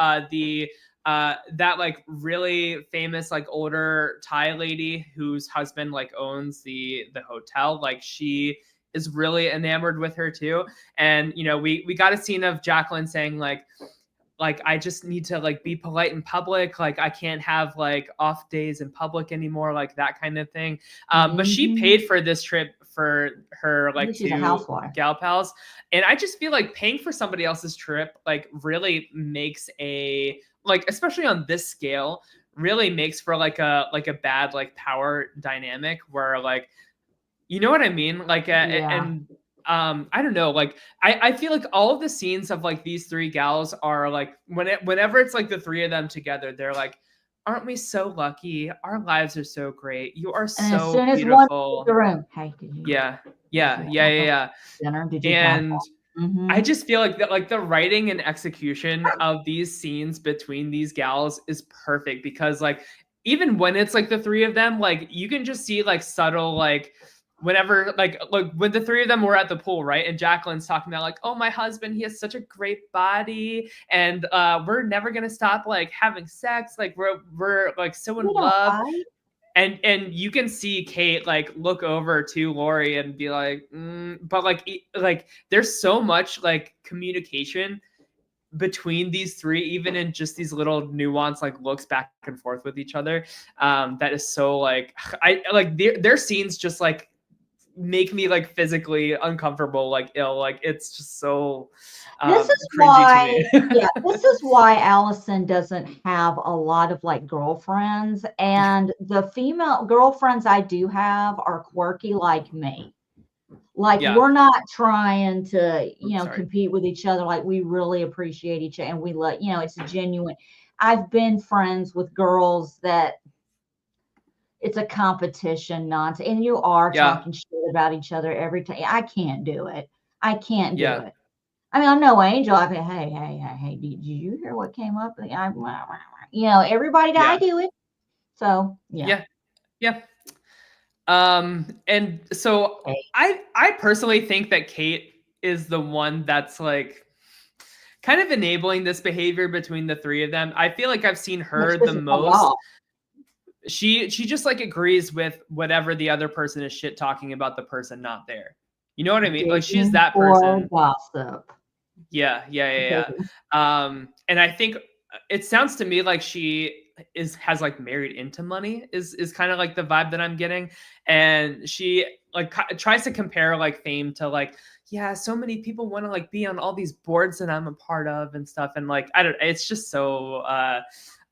that like really famous like older Thai lady whose husband like owns the hotel, like she is really enamored with her too. And we got a scene of Jacqueline saying like I just need to like be polite in public, like I can't have like off days in public anymore, like that kind of thing. But she paid for this trip for her like 2 gal pals, and I just feel like paying for somebody else's trip like really makes a, like, especially on this scale, really makes for like a bad like power dynamic where like, you know what I mean? Like, and I don't know, like I feel like all of the scenes of like these 3 gals are like whenever it's like the 3 of them together, they're like, aren't we so lucky? Our lives are so great. You are so beautiful. As soon as one the room, hey, did you? Yeah. Dinner? Did you? And I just feel like that, like the writing and execution of these scenes between these gals is perfect, because like even when it's like the 3 of them, like you can just see like subtle like whenever like when the 3 of them were at the pool, right? And Jacqueline's talking about like, oh, my husband, he has such a great body, and we're never gonna stop like having sex, like we're like so in love. And you can see Kate like look over to Lori and be like, but like there's so much like communication between these 3, even in just these little nuanced like looks back and forth with each other. That is so like, I like their scenes just like make me like physically uncomfortable, like ill, like it's just so this is why this is why Allison doesn't have a lot of like girlfriends, and the female girlfriends I do have are quirky like me. Like we're not trying to compete with each other. Like we really appreciate each other, and we let it's genuine. I've been friends with girls that it's a competition nonsense, and you are talking shit about each other every time. I can't do it. I can't do it. I mean, I'm no angel. I say, hey, did you hear what came up? Everybody I do it. So yeah. And so I personally think that Kate is the one that's like kind of enabling this behavior between the 3 of them. I feel like I've seen her the most. She just like agrees with whatever the other person is shit talking about the person not there. You know what I mean? Like she's that person. Gossip. Yeah. And I think it sounds to me like she has like married into money is kind of like the vibe that I'm getting. And she like tries to compare like fame to like, so many people want to like be on all these boards that I'm a part of and stuff. And like, I don't, it's just so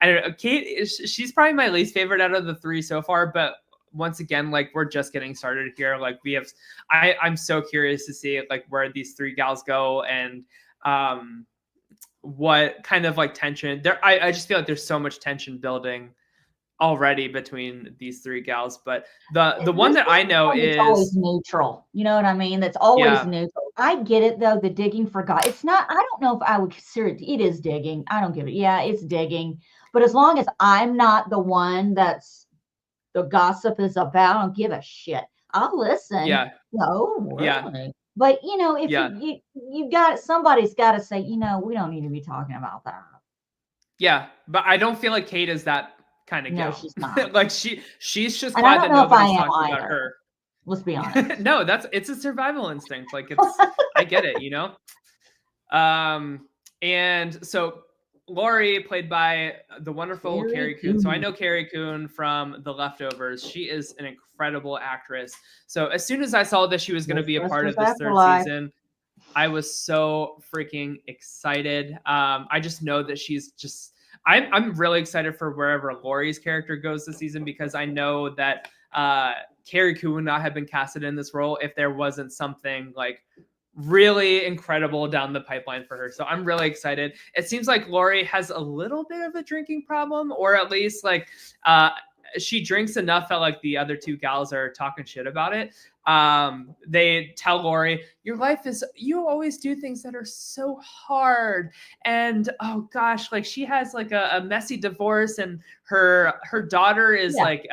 I don't know. Kate, she's probably my least favorite out of the three so far, but once again, like we're just getting started here. Like I'm so curious to see like where these three gals go and what kind of like tension there. I just feel like there's so much tension building already between these three gals, but the one that I know is always neutral. You know what I mean? That's always neutral. I get it though. The digging for God. It's not. I don't know if I would consider it. It is digging. I don't give it. Yeah, it's digging. But as long as I'm not the one that's the gossip is about, I don't give a shit. I'll listen. Yeah. No, really. Yeah. But if you got somebody's got to say, we don't need to be talking about that. Yeah, but I don't feel like Kate is that kind of gal. No, she's not. Like she's just and glad that nobody's talking either. about her. Let's be honest. No, it's a survival instinct. Like I get it, And so Lori, played by the wonderful Carrie Coon. So I know Carrie Coon from The Leftovers. She is an incredible actress. So as soon as I saw that she was going to be a part of this third season, I was so freaking excited. I just know that she's just. I'm really excited for wherever Lori's character goes this season because I know that Carrie Coon would not have been casted in this role if there wasn't something like really incredible down the pipeline for her. So I'm really excited. It seems like Lori has a little bit of a drinking problem, or at least like she drinks enough that like the other two gals are talking shit about it. They tell Lori, you always do things that are so hard. And oh gosh, like she has like a messy divorce and her daughter is like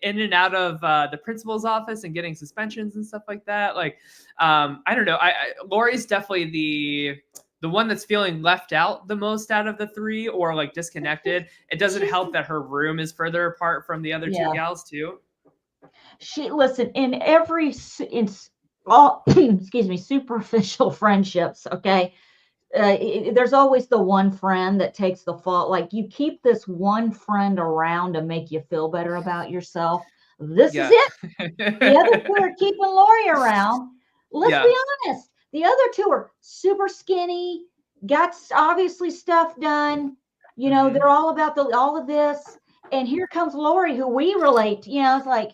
in and out of the principal's office and getting suspensions and stuff like that. Like, I don't know. Lori's definitely the one that's feeling left out the most out of the three or like disconnected. It doesn't help that her room is further apart from the other two gals too. In all excuse me, superficial friendships, okay, there's always the one friend that takes the fault. Like you keep this one friend around to make you feel better about yourself. This is it. The other two are keeping Lori around. Let's be honest. The other two are super skinny, got obviously stuff done. They're all about all of this. And here comes Lori, who we relate to. It's like,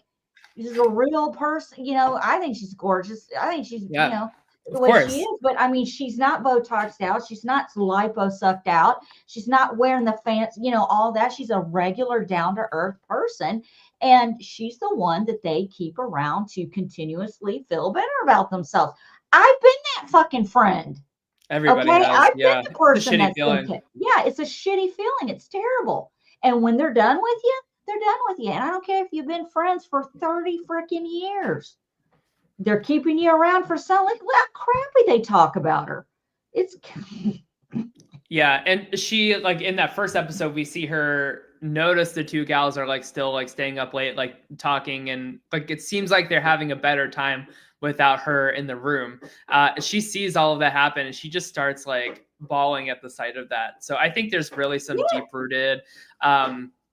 she's a real person. I think she's gorgeous. I think she's, the way she is. But I mean, she's not Botoxed out. She's not lipo sucked out. She's not wearing the fancy, all that. She's a regular down to earth person. And she's the one that they keep around to continuously feel better about themselves. I've been that fucking friend. Everybody has. I've been the person that's been, it's a shitty feeling. It's terrible. And when they're done with you, they're done with you. And I don't care if you've been friends for 30 freaking years. They're keeping you around for something. Like, how crappy they talk about her. It's and she, like, in that first episode, we see her notice the two gals are like still like staying up late, like talking, and like it seems like they're having a better time without her in the room. She sees all of that happen and she just starts like bawling at the sight of that. So I think there's really some deep-rooted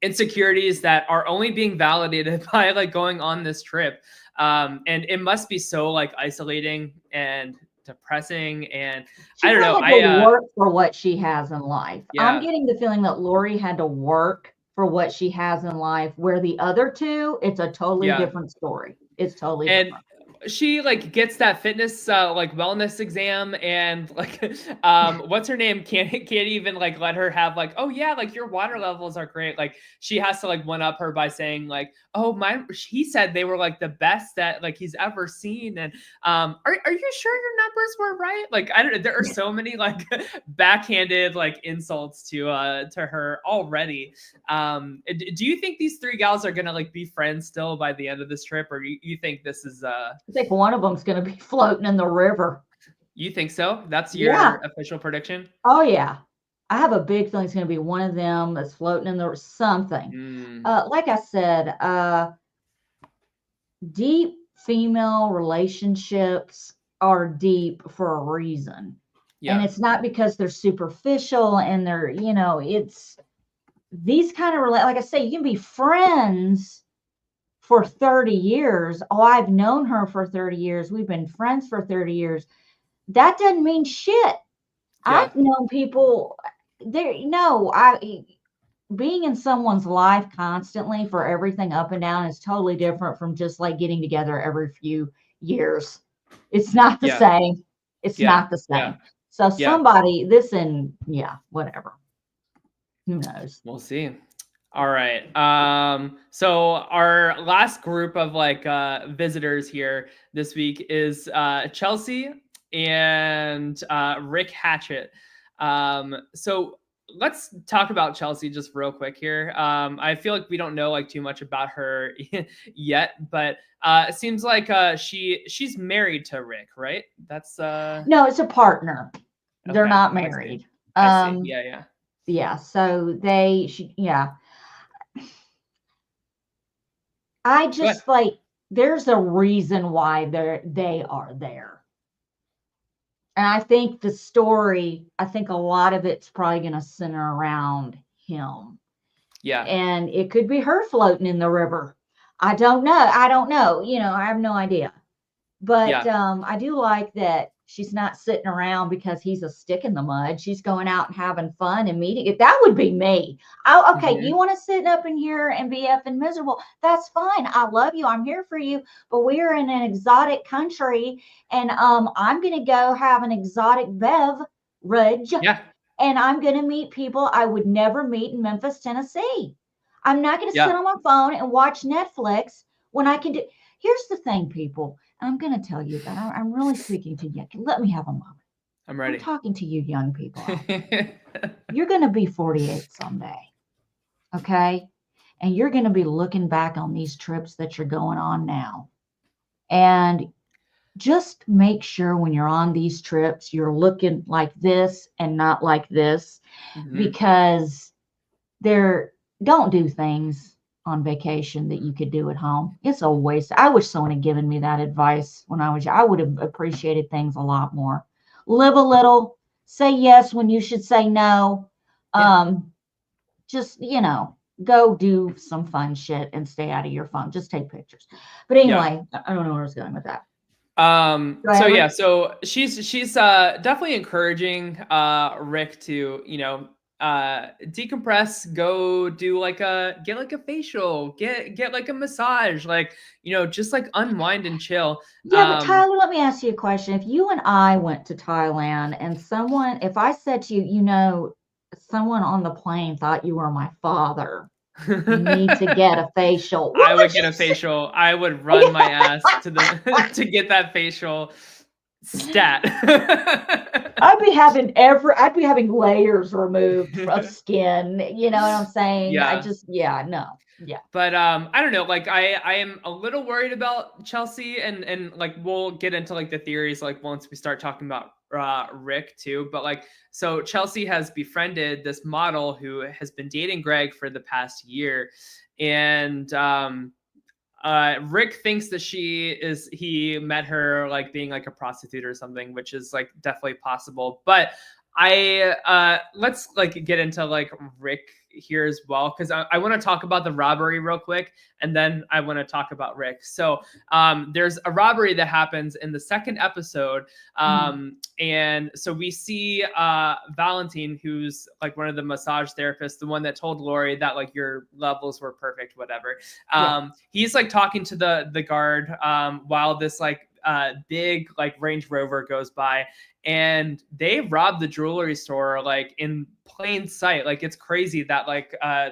insecurities that are only being validated by like going on this trip. And it must be so like isolating and depressing. And I don't know. I work for what she has in life. I'm getting the feeling that Lori had to work for what she has in life, where the other two, it's a totally different story. It's totally different. She like gets that fitness like wellness exam, and like what's her name can't even like let her have like, oh yeah, like your water levels are great. Like she has to like one up her by saying like, oh he said they were like the best that like he's ever seen. And are you sure your numbers were right? Like I don't know, there are so many like backhanded like insults to her already. Do you think these three gals are gonna like be friends still by the end of this trip, or you think this is I think one of them's going to be floating in the river. You think so? That's your official prediction? Oh, yeah. I have a big feeling it's going to be one of them that's floating in the something. Like I said, deep female relationships are deep for a reason. And it's not because they're superficial and they're, it's these kind of, like I say, you can be friends for 30 years. Oh, I've known her for 30 years. We've been friends for 30 years. That doesn't mean shit. I've known people there. No, being in someone's life constantly for everything up and down is totally different from just like getting together every few years. It's not the same. It's not the same. So somebody, whatever. Who knows? We'll see. All right. So our last group of like visitors here this week is Chelsea and Rick Hatchett. So let's talk about Chelsea just real quick here. I feel like we don't know like too much about her yet, but it seems like she's married to Rick, right? That's no, it's a partner. They're not married. I see. Yeah. Yeah. So I just like, there's a reason why they are there. And I think the story, I think a lot of it's probably going to center around him. Yeah. And it could be her floating in the river. I don't know. I have no idea. But I do like that she's not sitting around because he's a stick in the mud. She's going out and having fun and meeting. If that would be me. You want to sit up in here and be effing miserable? That's fine. I love you. I'm here for you. But we're in an exotic country, and I'm going to go have an exotic beverage. Yeah. And I'm going to meet people I would never meet in Memphis, Tennessee. I'm not going to sit on my phone and watch Netflix when I can do. Here's the thing, people. I'm going to tell you that I'm really speaking to you. Let me have a moment. I'm ready. I'm talking to you young people. You're going to be 48 someday. Okay? And you're going to be looking back on these trips that you're going on now. And just make sure when you're on these trips, you're looking like this and not like this, because don't do things on vacation that you could do at home. It's a waste. I wish someone had given me that advice when I would have appreciated things a lot more. Live a little, say yes when you should say no. Just, go do some fun shit and stay out of your phone. Just take pictures. But anyway, I don't know where I was going with that. So she's definitely encouraging Rick to, decompress, go do get like a facial, get like a massage, just like unwind and chill. But Tyler, let me ask you a question. If you and I went to Thailand and if I said to you, someone on the plane thought you were my father, you need to get a facial. I would get a facial. I would run my ass to get that facial stat. I'd be having layers removed of skin. You know what I'm saying? Yeah. But I don't know. Like I am a little worried about Chelsea, and like we'll get into like the theories like once we start talking about Rick too. But so Chelsea has befriended this model who has been dating Greg for the past year, and Rick thinks that he met her like being like a prostitute or something, which is like definitely possible. But let's get into like Rick here as well, because I want to talk about the robbery real quick, and then I want to talk about Rick. So there's a robbery that happens in the second episode, and so we see Valentine, who's like one of the massage therapists, the one that told Lori that like your levels were perfect, whatever. He's like talking to the guard while this big like Range Rover goes by, and they robbed the jewelry store like in plain sight. Like it's crazy that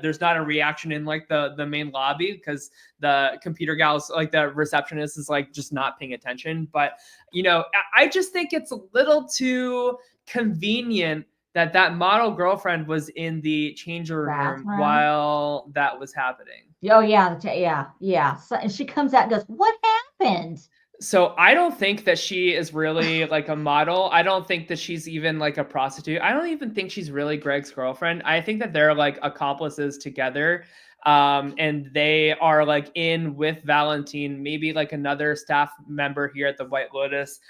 there's not a reaction in like the main lobby, because the computer gals, like the receptionist, is like just not paying attention. But I just think it's a little too convenient that model girlfriend was in the changing room while that was happening. Oh yeah. So, and she comes out and goes, "What happened?" So I don't think that she is really like a model. I don't think that she's even like a prostitute. I don't even think she's really Greg's girlfriend. I think that they're like accomplices together. And they are like in with Valentine, maybe like another staff member here at the White Lotus,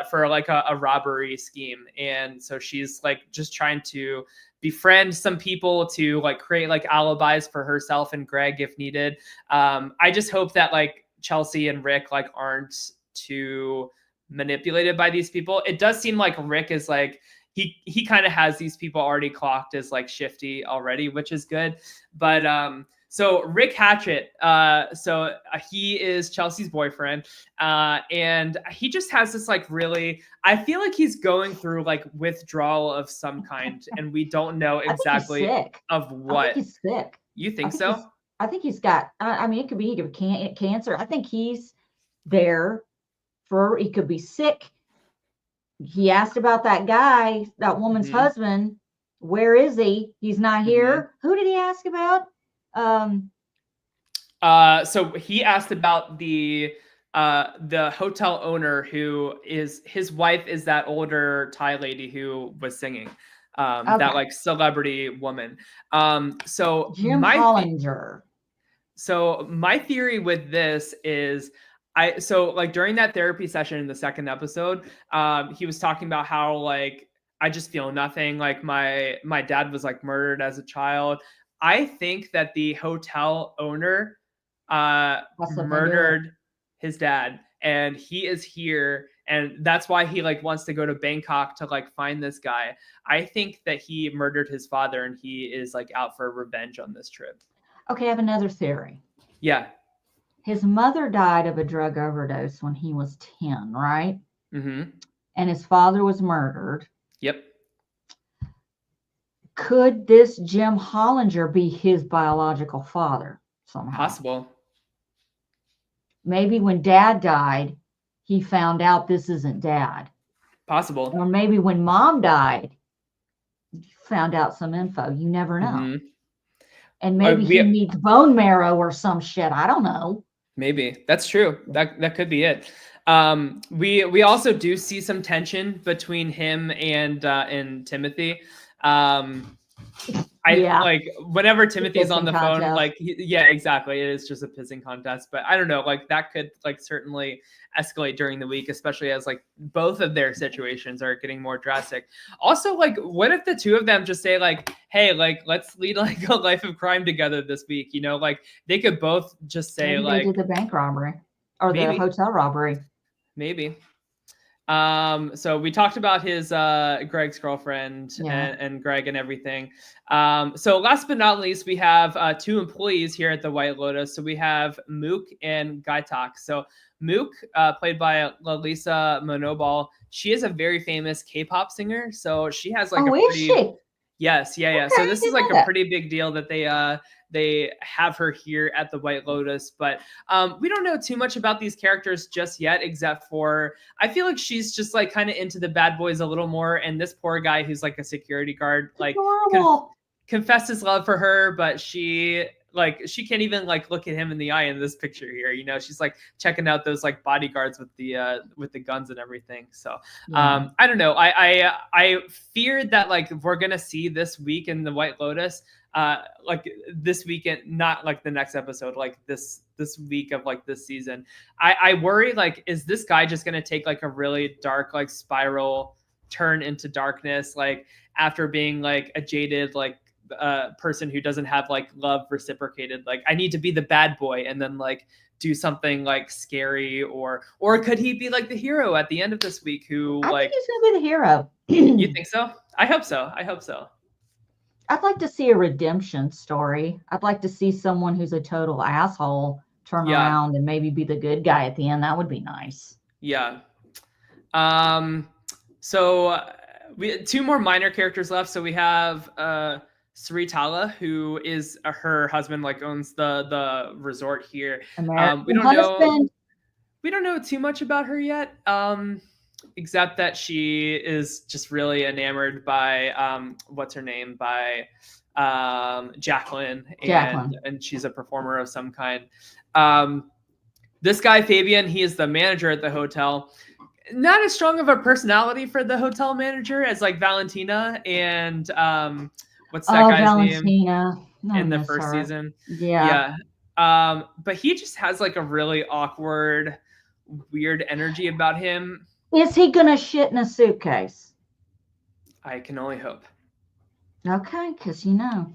for like a robbery scheme. And so she's like just trying to befriend some people to like create like alibis for herself and Greg if needed. I just hope that like Chelsea and Rick like aren't too manipulated by these people. It does seem like Rick is like, he kind of has these people already clocked as like shifty already, which is good. But so Rick Hatchett, he is Chelsea's boyfriend, and he just has this like really, I feel like he's going through like withdrawal of some kind, and we don't know exactly of what. I think he's sick. You think so? I think he's got. I mean, it could be cancer. I think he's there he could be sick. He asked about that guy, that woman's husband. Where is he? He's not here. Who did he ask about? So he asked about the hotel owner who is his wife is that older Thai lady who was singing, that like celebrity woman. So Jim Hollinger. So my theory with this is like during that therapy session in the second episode, he was talking about how like, I just feel nothing. Like my dad was like murdered as a child. I think that the hotel owner murdered his dad, and he is here, and that's why he like wants to go to Bangkok to like find this guy. I think that he murdered his father, and he is like out for revenge on this trip. Okay, I have another theory. Yeah. His mother died of a drug overdose when he was 10, right? Mm-hmm. And his father was murdered. Yep. Could this Jim Hollinger be his biological father somehow? Possible. Maybe when dad died, he found out this isn't dad. Possible. Or maybe when mom died, he found out some info. You never know. Mm-hmm. And maybe he needs bone marrow or some shit. I don't know. Maybe that's true. That could be it. We also do see some tension between him and Timothy. Like whenever Timothy's on the phone, like exactly. It is just a pissing contest, but I don't know, like that could like certainly escalate during the week, especially as like both of their situations are getting more drastic. Also, like what if the two of them just say like, hey, like let's lead like a life of crime together this week, you know, like they could both just say maybe like they did the bank robbery or the hotel robbery. Maybe. So we talked about his Greg's girlfriend and Greg and everything. So last but not least, we have two employees here at the White Lotus. So we have Mook and Gaitak. So Mook, played by Lalisa Manobal, she is a very famous K-pop singer. So she has like Yes, yeah. Okay, so this is like a pretty big deal that they have her here at the White Lotus, but we don't know too much about these characters just yet, except for I feel like she's just like kind of into the bad boys a little more, and this poor guy who's like a security guard like confessed his love for her, but she can't even like look at him in the eye in this picture here. You know, she's like checking out those like bodyguards with the guns and everything. So I don't know. I feared that like we're gonna see this week in the White Lotus, like this weekend, not like the next episode, like this week of like this season. I worry like, is this guy just gonna take like a really dark like spiral turn into darkness, like after being like a jaded like person who doesn't have like love reciprocated, like I need to be the bad boy and then like do something like scary, or could he be like the hero at the end of this week who I think he's gonna be the hero. You think so? I hope so. I'd like to see a redemption story. I'd like to see someone who's a total asshole turn around and maybe be the good guy at the end. That would be nice. Yeah. So we had two more minor characters left. So we have Sritala, who is her husband, like owns the resort here. We don't know too much about her yet, except that she is just really enamored by what's her name, by Jacqueline, and she's a performer of some kind. This guy Fabian, he is the manager at the hotel. Not as strong of a personality for the hotel manager as like Valentina and what's that guy's Valentina. name in the first season? Yeah. But he just has like a really awkward, weird energy about him. Is he gonna shit in a suitcase? I can only hope. Okay, because you know.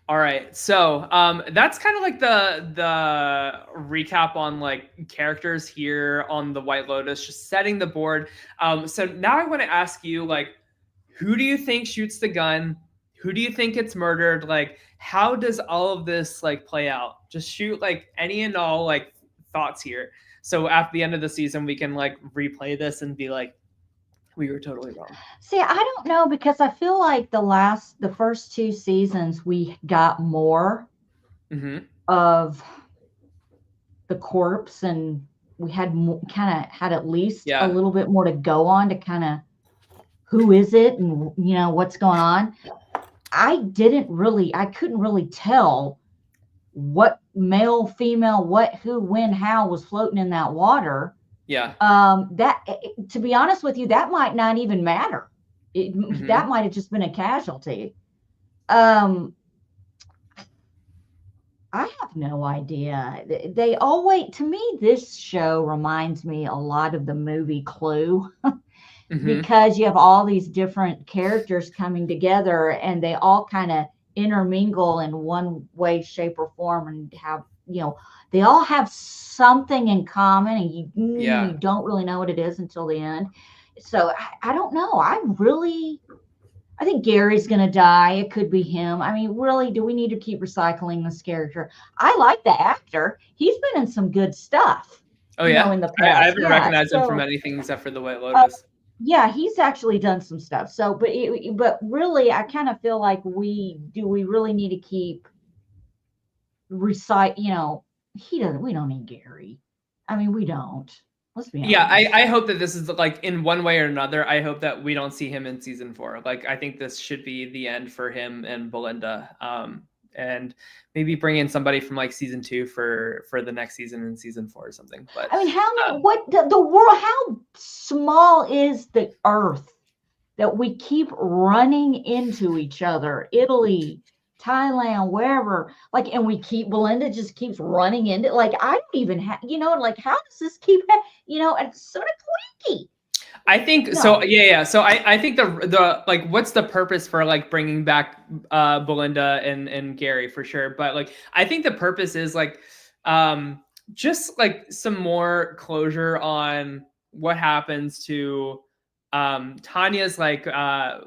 All right, so that's kind of like the recap on like characters here on the White Lotus, just setting the board. So now I want to ask you, like, who do you think shoots the gun? Who do you think gets murdered? Like, how does all of this like play out? Just shoot like any and all like thoughts here. So at the end of the season, we can like replay this and be like, we were totally wrong. See, I don't know, because I feel like the first 2 seasons, we got more of the corpse, and we had kind of had at least a little bit more to go on to kind of who is it and what's going on. I couldn't really tell what male, female, what, who, when, how was floating in that water. Yeah. That, to be honest with you, that might not even matter. That might have just been a casualty. I have no idea. They always, to me, this show reminds me a lot of the movie Clue. Because you have all these different characters coming together, and they all kind of intermingle in one way, shape, or form, and have, they all have something in common, and you don't really know what it is until the end. So I don't know. I think Gary's going to die. It could be him. I mean, really, do we need to keep recycling this character? I like the actor. He's been in some good stuff. Oh, yeah? In the past. I haven't recognized him from anything except for The White Lotus. Yeah, he's actually done some stuff. So, but really, I kind of feel like we really need to keep we don't need Gary. I mean, we don't. Let's be honest. Yeah, I hope that this is like, in one way or another, I hope that we don't see him in season 4. Like, I think this should be the end for him and Belinda. And maybe bring in somebody from like season 2 for the next season in season 4 or something. But I mean, what the world, how small is the earth that we keep running into each other? Italy, Thailand, wherever, like, and Belinda just keeps running into, like, I don't even have, like, how does this keep, it's sort of quirky. I think so. Yeah. So I think the like, what's the purpose for like bringing back Belinda and Gary, for sure. But like, I think the purpose is like, just like some more closure on what happens to Tanya's like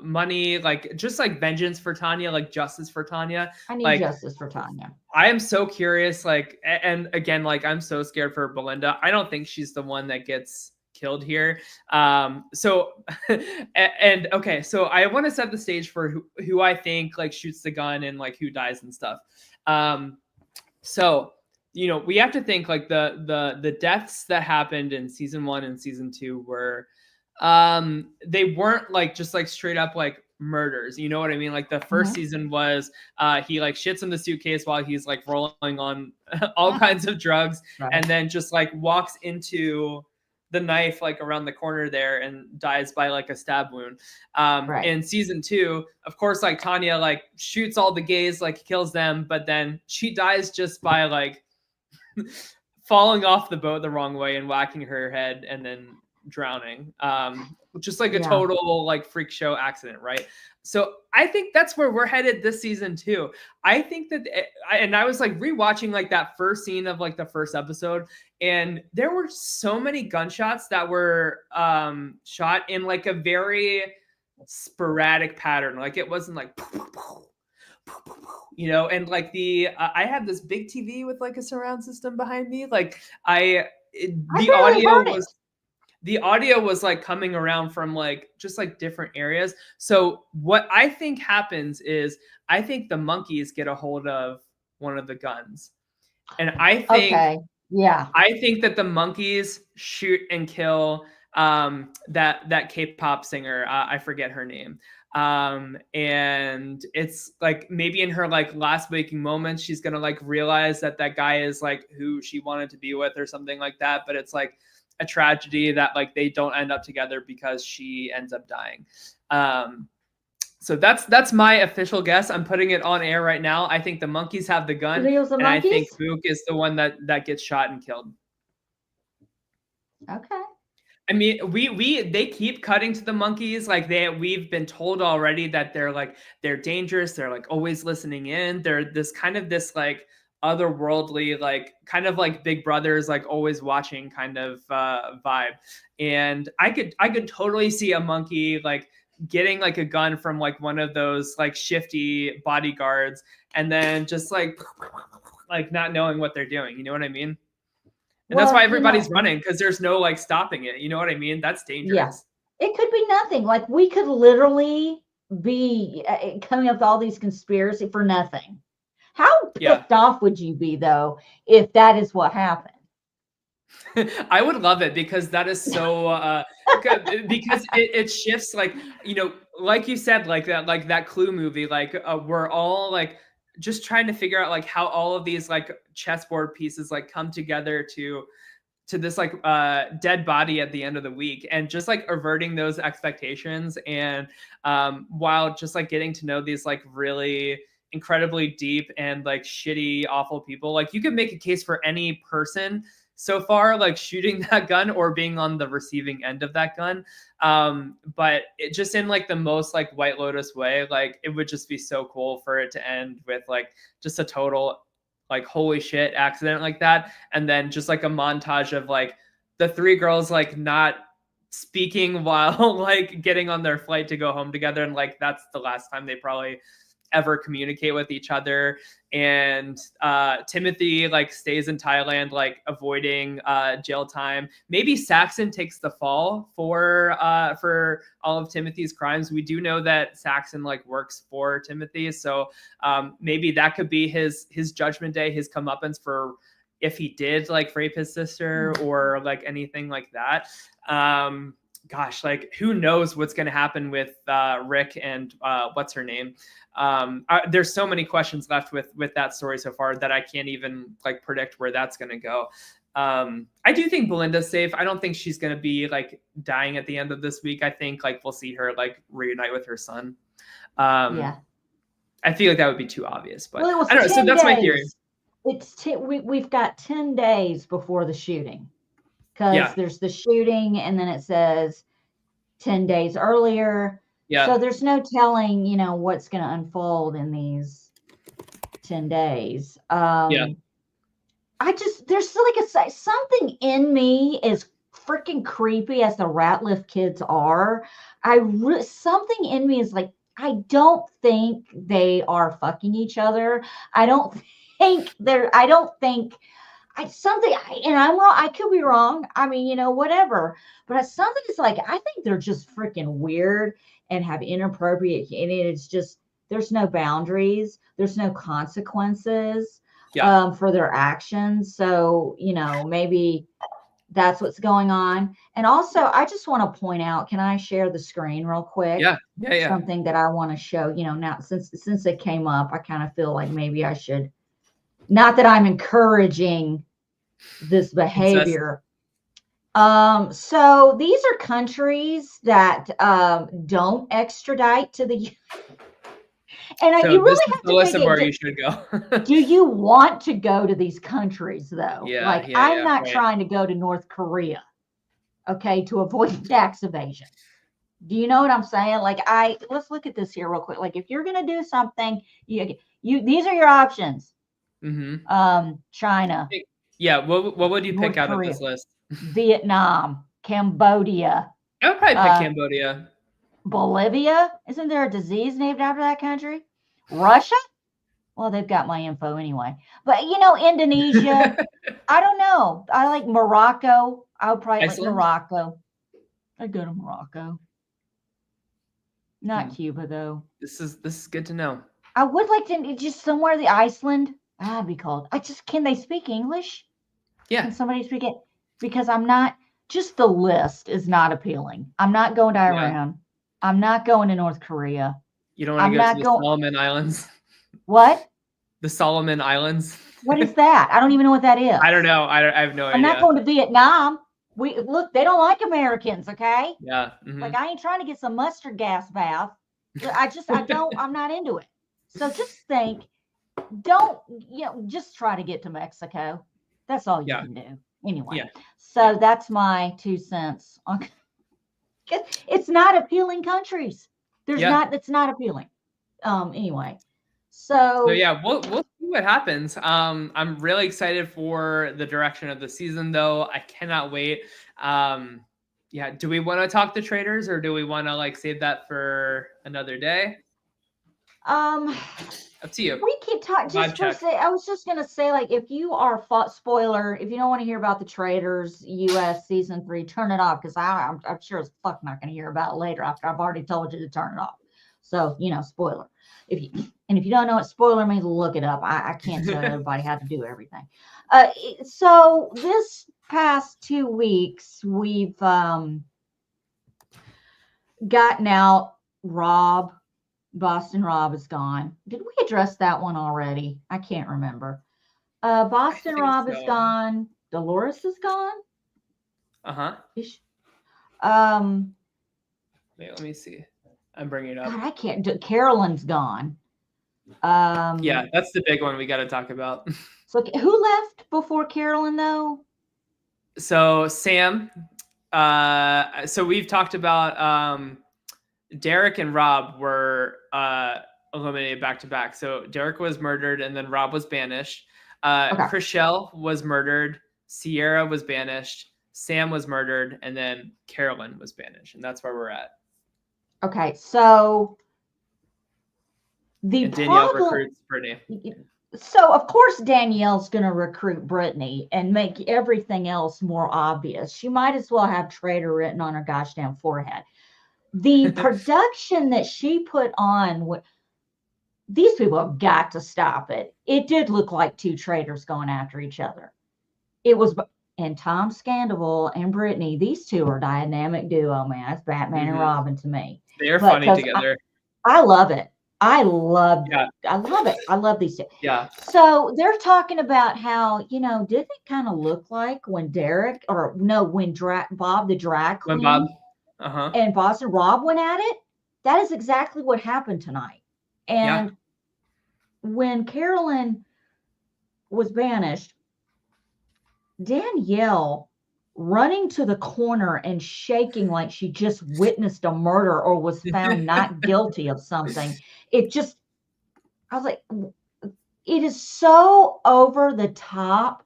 money, like just like vengeance for Tanya, like justice for Tanya. I need justice for Tanya. I am so curious, like, and again, like, I'm so scared for Belinda. I don't think she's the one that gets killed here. So okay, so I want to set the stage for who I think like shoots the gun and like who dies and stuff. So we have to think like the deaths that happened in season 1 and season 2 were they weren't like just like straight up like murders, you know what I mean? Like the first season was he like shits in the suitcase while he's like rolling on all kinds of drugs, and then just like walks into the knife like around the corner there and dies by like a stab wound. In season 2, of course, like Tanya like shoots all the gays, like kills them, but then she dies just by like falling off the boat the wrong way and whacking her head and then drowning. Just like a total like freak show accident, right? So I think that's where we're headed this season too. I think that, and I was like rewatching like that first scene of like the first episode, and there were so many gunshots that were shot in like a very sporadic pattern. Like it wasn't like, and like I had this big TV with like a surround system behind me. Like the audio was like coming around from like just like different areas. So what I think happens is I think the monkeys get a hold of one of the guns. And I think I think that the monkeys shoot and kill that K-pop singer. I forget her name. And it's like maybe in her like last waking moments, she's gonna like realize that guy is like who she wanted to be with or something like that. But it's like a tragedy that like they don't end up together because she ends up dying. So that's my official guess. I'm putting it on air right now. I think the monkeys have the gun, and I think Book is the one that gets shot and killed. Okay. I mean, they keep cutting to the monkeys. Like we've been told already that they're dangerous. They're like always listening in. They're this like otherworldly, like kind of like Big Brother's like always watching kind of vibe. And I could totally see a monkey like getting like a gun from like one of those like shifty bodyguards and then just like not knowing what they're doing. You know what I mean? And that's why everybody's running, because there's no like stopping it. You know what I mean? That's dangerous. Yeah. It could be nothing. Like we could literally be coming up with all these conspiracy for nothing. How pissed off would you be though if that is what happened? I would love it, because that is so because it shifts, like, you know, like you said, like that Clue movie, like we're all like just trying to figure out like how all of these like chessboard pieces like come together to this like dead body at the end of the week, and just like averting those expectations, and while just like getting to know these like really incredibly deep and like shitty, awful people. Like you could make a case for any person so far, like shooting that gun or being on the receiving end of that gun. But it just in like the most like White Lotus way, like it would just be so cool for it to end with like just a total like holy shit accident like that. And then just like a montage of like the three girls like not speaking while like getting on their flight to go home together. And like that's the last time they probably ever communicate with each other. And Timothy like stays in Thailand, like avoiding jail time. Maybe Saxon takes the fall for all of Timothy's crimes. We do know that Saxon like works for Timothy, so maybe that could be his judgment day, his comeuppance for if he did like rape his sister or like anything like that. Gosh, like who knows what's going to happen with Rick and what's her name? There's so many questions left with that story so far that I can't even like predict where that's going to go. I do think Belinda's safe. I don't think she's going to be like dying at the end of this week. I think like we'll see her like reunite with her son. I feel like that would be too obvious, but I don't know. So that's my theory. We've got 10 days before the shooting. Because there's the shooting and then it says 10 days earlier. Yeah. So there's no telling, you know, what's going to unfold in these 10 days. There's like something in me is freaking creepy as the Ratliff kids are. Something in me is like, I don't think they are fucking each other. And I'm wrong. I could be wrong. I mean, you know, whatever. But something is like, I think they're just freaking weird and have inappropriate. And it's just, there's no boundaries. There's no consequences for their actions. So, you know, maybe that's what's going on. And also, I just want to point out, can I share the screen real quick? Yeah. Something that I want to show, you know, now since it came up, I kind of feel like maybe I should. Not that I'm encouraging this behavior. So these are countries that don't extradite to the. And so you really have to list of where you should go. Do you want to go to these countries though? Yeah. I'm not trying to go to North Korea, okay, to avoid tax evasion. Do you know what I'm saying? Like let's look at this here real quick. Like if you're gonna do something, you these are your options. Mm-hmm. China. Yeah. What would you pick out of this list? Vietnam, Cambodia. I would probably pick Cambodia. Bolivia. Isn't there a disease named after that country? Russia? Well, they've got my info anyway. But you know, Indonesia. I don't know. I like Morocco. I would probably like Morocco. I'd go to Morocco. Not Cuba though. This is good to know. I would like to just somewhere the Iceland. That'd be called. Can they speak English? Yeah. Can somebody speak it? Because I'm not, just the list is not appealing. I'm not going to Iran. I'm not going to North Korea. You don't want to go to the Solomon Islands? What? The Solomon Islands. What is that? I don't even know what that is. I don't know. I have no idea. I'm not going to Vietnam. Look, they don't like Americans, okay? Yeah. Mm-hmm. Like I ain't trying to get some mustard gas bath. I'm not into it. So just think, just try to get to Mexico. That's all you can do. Anyway, so that's my 2 cents on. It's not appealing countries. It's not appealing. Anyway, so yeah, we'll see what happens. I'm really excited for the direction of the season, though. I cannot wait. Yeah. Do we want to talk the traders, or do we want to like save that for another day? Up to you. We keep talking just for say. I was just gonna say, like, if you are spoiler, if you don't want to hear about the Traders US season 3, turn it off, because I'm sure as fuck not gonna hear about it later after I've already told you to turn it off. So spoiler. If you don't know what spoiler means, look it up. I can't tell everybody how to do everything. So this past 2 weeks, we've gotten out Rob. Boston Rob is gone. Did we address that one already? I can't remember. Boston Rob is gone. Dolores is gone. Wait, let me see. I'm bringing it up. God, I can't. Carolyn's gone. Yeah, that's the big one we got to talk about. So who left before Carolyn though? So Sam. So we've talked about Derek and Rob were eliminated back to back. So Derek was murdered and then Rob was banished. Chriselle was murdered. Sierra was banished. Sam was murdered, and then Carolyn was banished, and that's where we're at. Okay, so Danielle recruits Brittany. So of course Danielle's going to recruit Brittany and make everything else more obvious. She might as well have traitor written on her gosh damn forehead. The production that she put on, these people have got to stop it. It did look like two traitors going after each other. It was, and Tom Scandival and Brittany, these two are a dynamic duo, man. It's Batman and Robin to me. They're funny together. I love it. I love it. I love these two. Yeah. So they're talking about how, did it kind of look like when Derek, or no, when Bob the drag queen, when Bob and Boston Rob went at it? That is exactly what happened tonight. And when Carolyn was banished, Danielle running to the corner and shaking like she just witnessed a murder or was found not guilty of something. I was like, it is so over the top.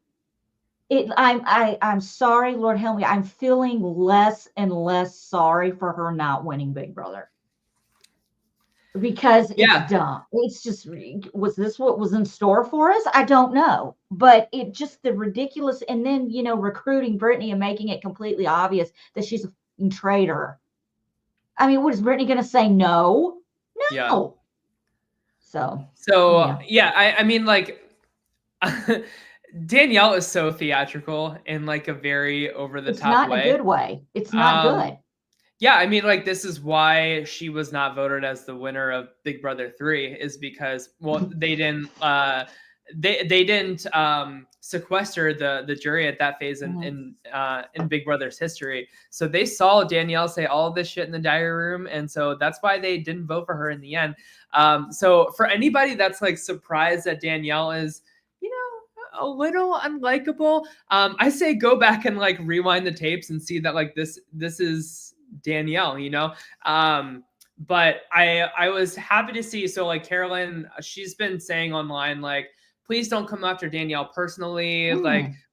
I'm sorry, Lord help me. I'm feeling less and less sorry for her not winning Big Brother. Because it's dumb. It's just, was this what was in store for us? I don't know. But it just, the ridiculous, and then, recruiting Brittany and making it completely obvious that she's a traitor. I mean, what is Brittany going to say? No. Yeah. So I mean, like, Danielle is so theatrical in like a very over the top way. It's not a good way. It's not good. Yeah, I mean, like, this is why she was not voted as the winner of Big Brother 3 is because, well, they didn't sequester the jury at that phase in Big Brother's history. So they saw Danielle say all of this shit in the diary room, and so that's why they didn't vote for her in the end. So for anybody that's like surprised that Danielle is, a little unlikable, I say go back and like rewind the tapes and see that like this is Danielle, but I was happy to see. So like Carolyn, she's been saying online, like, please don't come after Danielle personally.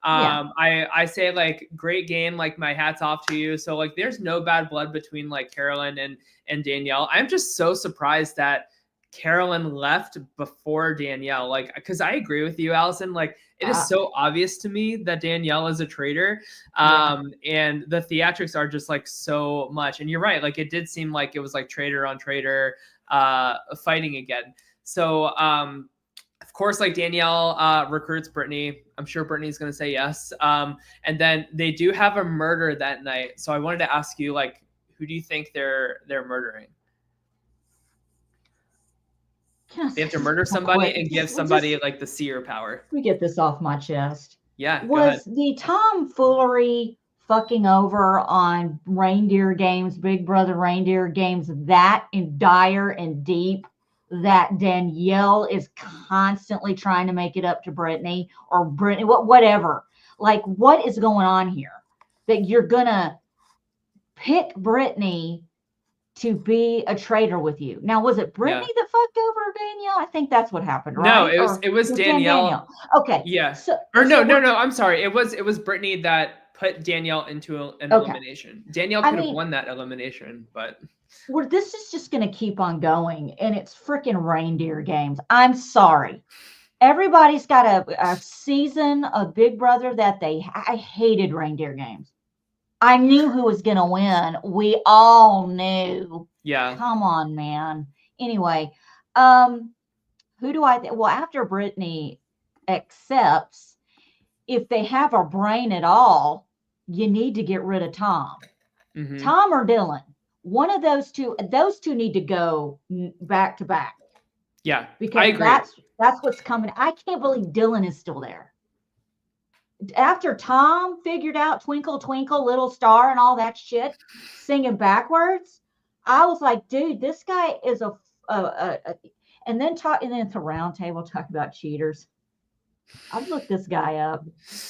I say like, great game. Like my hat's off to you. So like, there's no bad blood between like Carolyn and Danielle. I'm just so surprised that Carolyn left before Danielle, like, because I agree with you, Allison. Like, it is so obvious to me that Danielle is a traitor, and the theatrics are just like so much. And you're right, like it did seem like it was like traitor on traitor fighting again. So of course, like Danielle recruits Brittany. I'm sure Brittany's gonna say yes. And then they do have a murder that night. So I wanted to ask you, like, who do you think they're murdering? They have to murder somebody and give somebody like the seer power. Let me get this off my chest. Yeah. Was the tomfoolery fucking over on reindeer games, Big Brother reindeer games, that in dire and deep that Danielle is constantly trying to make it up to Brittany or Brittany, whatever? Like, what is going on here? That you're gonna pick Brittany to be a traitor with you. Now, was it Brittany that fucked over Danielle? I think that's what happened, right? No, it was Danielle. Okay. Yeah. No. I'm sorry. It was Brittany that put Danielle into an elimination. Danielle could have won that elimination, but this is just going to keep on going, and it's freaking reindeer games. I'm sorry. Everybody's got a season of Big Brother that I hated reindeer games. I knew who was going to win. We all knew. Yeah. Come on, man. Anyway, who do well, after Brittany accepts, if they have a brain at all, you need to get rid of Tom. Mm-hmm. Tom or Dylan. One of those two need to go back to back. Yeah, because I agree. That's what's coming. I can't believe Dylan is still there. After Tom figured out Twinkle, Twinkle, Little Star and all that shit, singing backwards, I was like, dude, this guy is and then at the round table talk about cheaters. I've looked this guy up.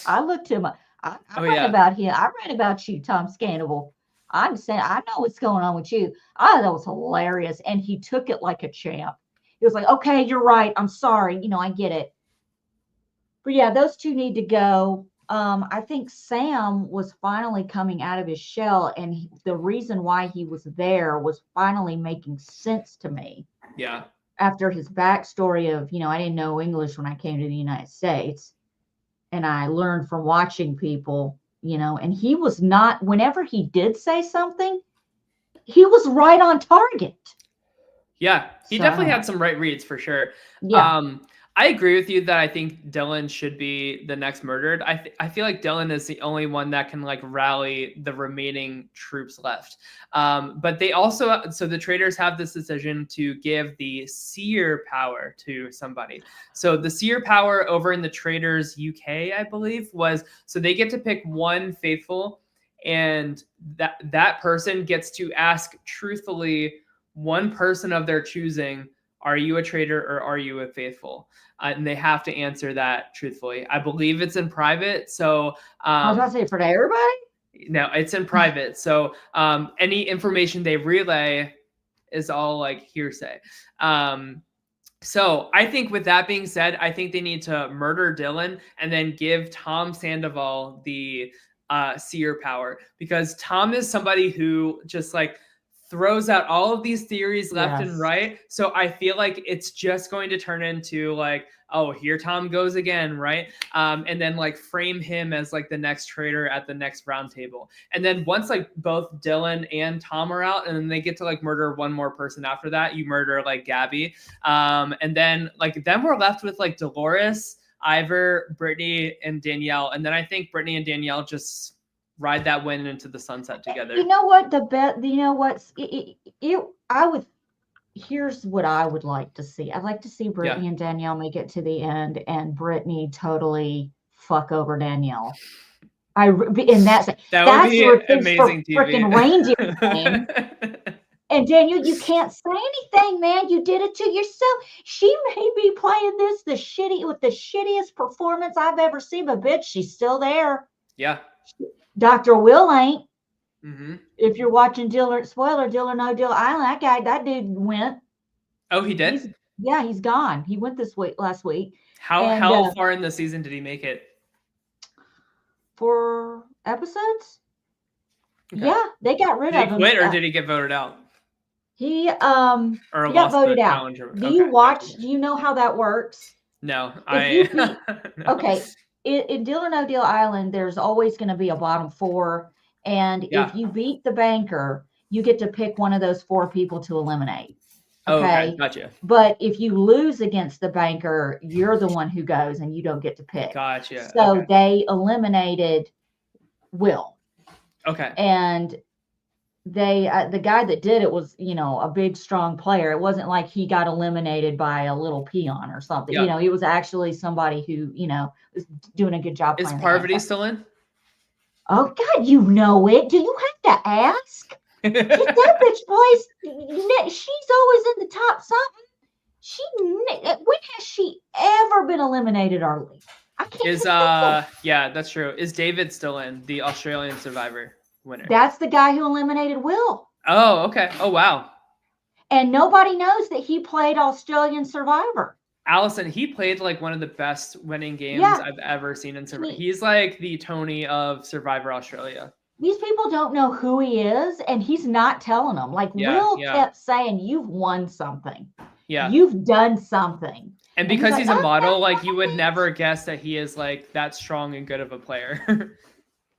I looked him up. I read about him. I read about you, Tom Scannable. I'm saying, I know what's going on with you. I thought that was hilarious. And he took it like a champ. He was like, okay, you're right. I'm sorry. I get it. But yeah, those two need to go. I think Sam was finally coming out of his shell. And the reason why he was there was finally making sense to me. Yeah. After his backstory of, I didn't know English when I came to the United States. And I learned from watching people, and he was not, whenever he did say something, he was right on target. Yeah, he definitely had some right reads for sure. Yeah. I agree with you that I think Dylan should be the next murdered. I feel like Dylan is the only one that can rally the remaining troops left. But they also, so the traders have this decision to give the seer power to somebody. So the seer power over in the traders UK, I believe, was, so they get to pick one faithful, and that person gets to ask truthfully one person of their choosing, are you a traitor or are you a faithful? And they have to answer that truthfully. I believe it's in private. So I was going to say for everybody? No, it's in private. So any information they relay is all hearsay. So I think with that being said, I think they need to murder Dylan and then give Tom Sandoval the seer power, because Tom is somebody who just throws out all of these theories left and right. So I feel like it's just going to turn into oh, here Tom goes again, right? And then frame him as the next traitor at the next round table. And then once both Dylan and Tom are out, and then they get to murder one more person after that, you murder Gabby. And then then we're left with Dolores, Ivor, Brittany, and Danielle. And then I think Brittany and Danielle just ride that win into the sunset together. You know what? Here's what I would like to see. I'd like to see Brittany and Danielle make it to the end, and Brittany totally fuck over Danielle. That would be amazing TV. Freaking reindeer game. And Daniel, you can't say anything, man. You did it to yourself. She may be playing this with the shittiest performance I've ever seen, but bitch, she's still there. Yeah. Dr. Will ain't. Mm-hmm. If you're watching Deal or No Deal Island, that dude went. Oh, he did? He's gone. He went last week. How far in the season did he make it? 4 episodes. Okay. Yeah, they got rid of him. Did he quit or did he get voted out? He got voted out. Do you know how that works? No, no. Okay. In Deal or No Deal Island, there's always going to be a bottom 4. And if you beat the banker, you get to pick one of those 4 people to eliminate. Okay, gotcha. But if you lose against the banker, you're the one who goes and you don't get to pick. Gotcha. So they eliminated Will. Okay. And they the guy that did it was, a big, strong player. It wasn't like he got eliminated by a little peon or something. Yeah. It was actually somebody who, was doing a good job. Is Parvati still in? Oh, God, you know it. Do you have to ask? That bitch plays. She's always in the top something. When has she ever been eliminated early? I can't. Yeah, that's true. Is David still in, the Australian Survivor winner? That's the guy who eliminated Will. Oh, okay. Oh, wow. And nobody knows that he played Australian Survivor. Allison, he played like one of the best winning games Yeah. I've ever seen in Survivor. He's like the Tony of Survivor Australia. These people don't know who he is, and he's not telling them. Like Will kept saying, "You've won something. Yeah, you've done something." And because he's a model, like you would never guess that he is like that strong and good of a player.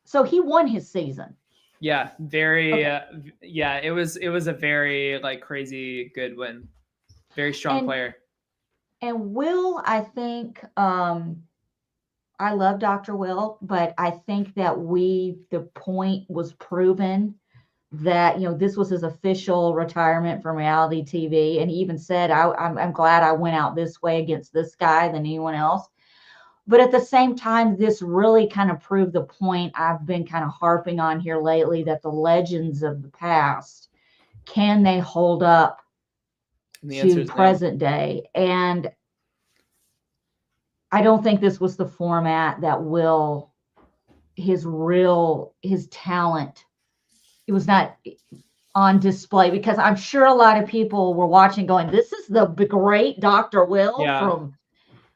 So he won his season. Yeah, very. Yeah, it was a very like crazy good win. Very strong player. And Will, I think, I love Dr. Will, but I think that the point was proven that, this was his official retirement from reality TV. And he even said, I'm glad I went out this way against this guy than anyone else. But at the same time, this really kind of proved the point I've been kind of harping on here lately, that the legends of the past, can they hold up to present day? And I don't think this was the format that his talent, it was not on display, because I'm sure a lot of people were watching going, this is the great Dr. Will from,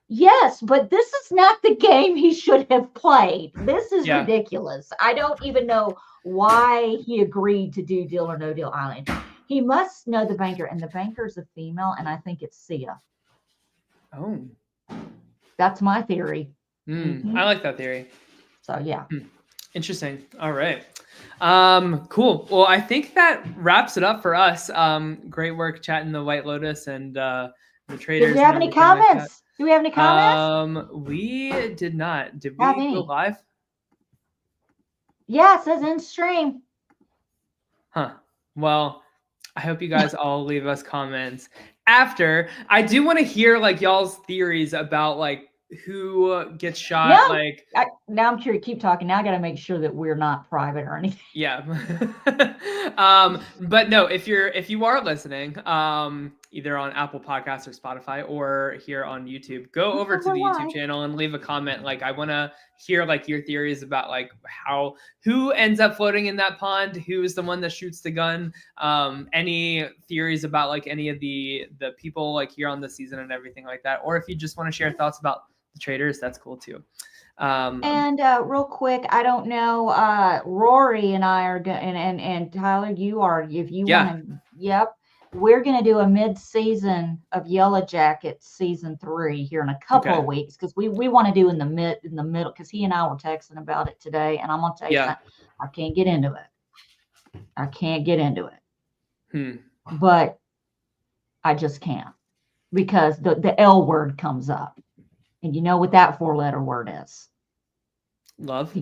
yes, but this is not the game he should have played. This is ridiculous. I don't even know why he agreed to do Deal or No Deal Island. He must know the banker, and the banker's a female, and I think it's Sia. Oh. That's my theory. I like that theory. So yeah. Interesting. All right. Cool. Well, I think that wraps it up for us. Great work chatting the White Lotus and the traders. Did we have any comments? Like Do we have any comments? We did not. Did we go live? Yeah, it says in stream. Huh. Well, I hope you guys all leave us comments after. I do want to hear like y'all's theories about like who gets shot. Now I'm curious. Keep talking. Now I got to make sure that we're not private or anything. Yeah. But no, if you are listening, either on Apple Podcasts or Spotify or here on YouTube, go over to the YouTube channel and leave a comment. Like, I want to hear like your theories about like who ends up floating in that pond, who is the one that shoots the gun, any theories about like any of the people like here on the season and everything like that. Or if you just want to share thoughts about the traders, that's cool too. And real quick, I don't know, Rory and I are going, and Tyler, you are, if you want to, we're going to do a mid-season of Yellow Jackets season 3 here in a couple of weeks, because we want to do in the middle, because he and I were texting about it today, and I'm going to tell you something, I can't get into it. But I just can't, because the L word comes up. And you know what that 4-letter word is? Love?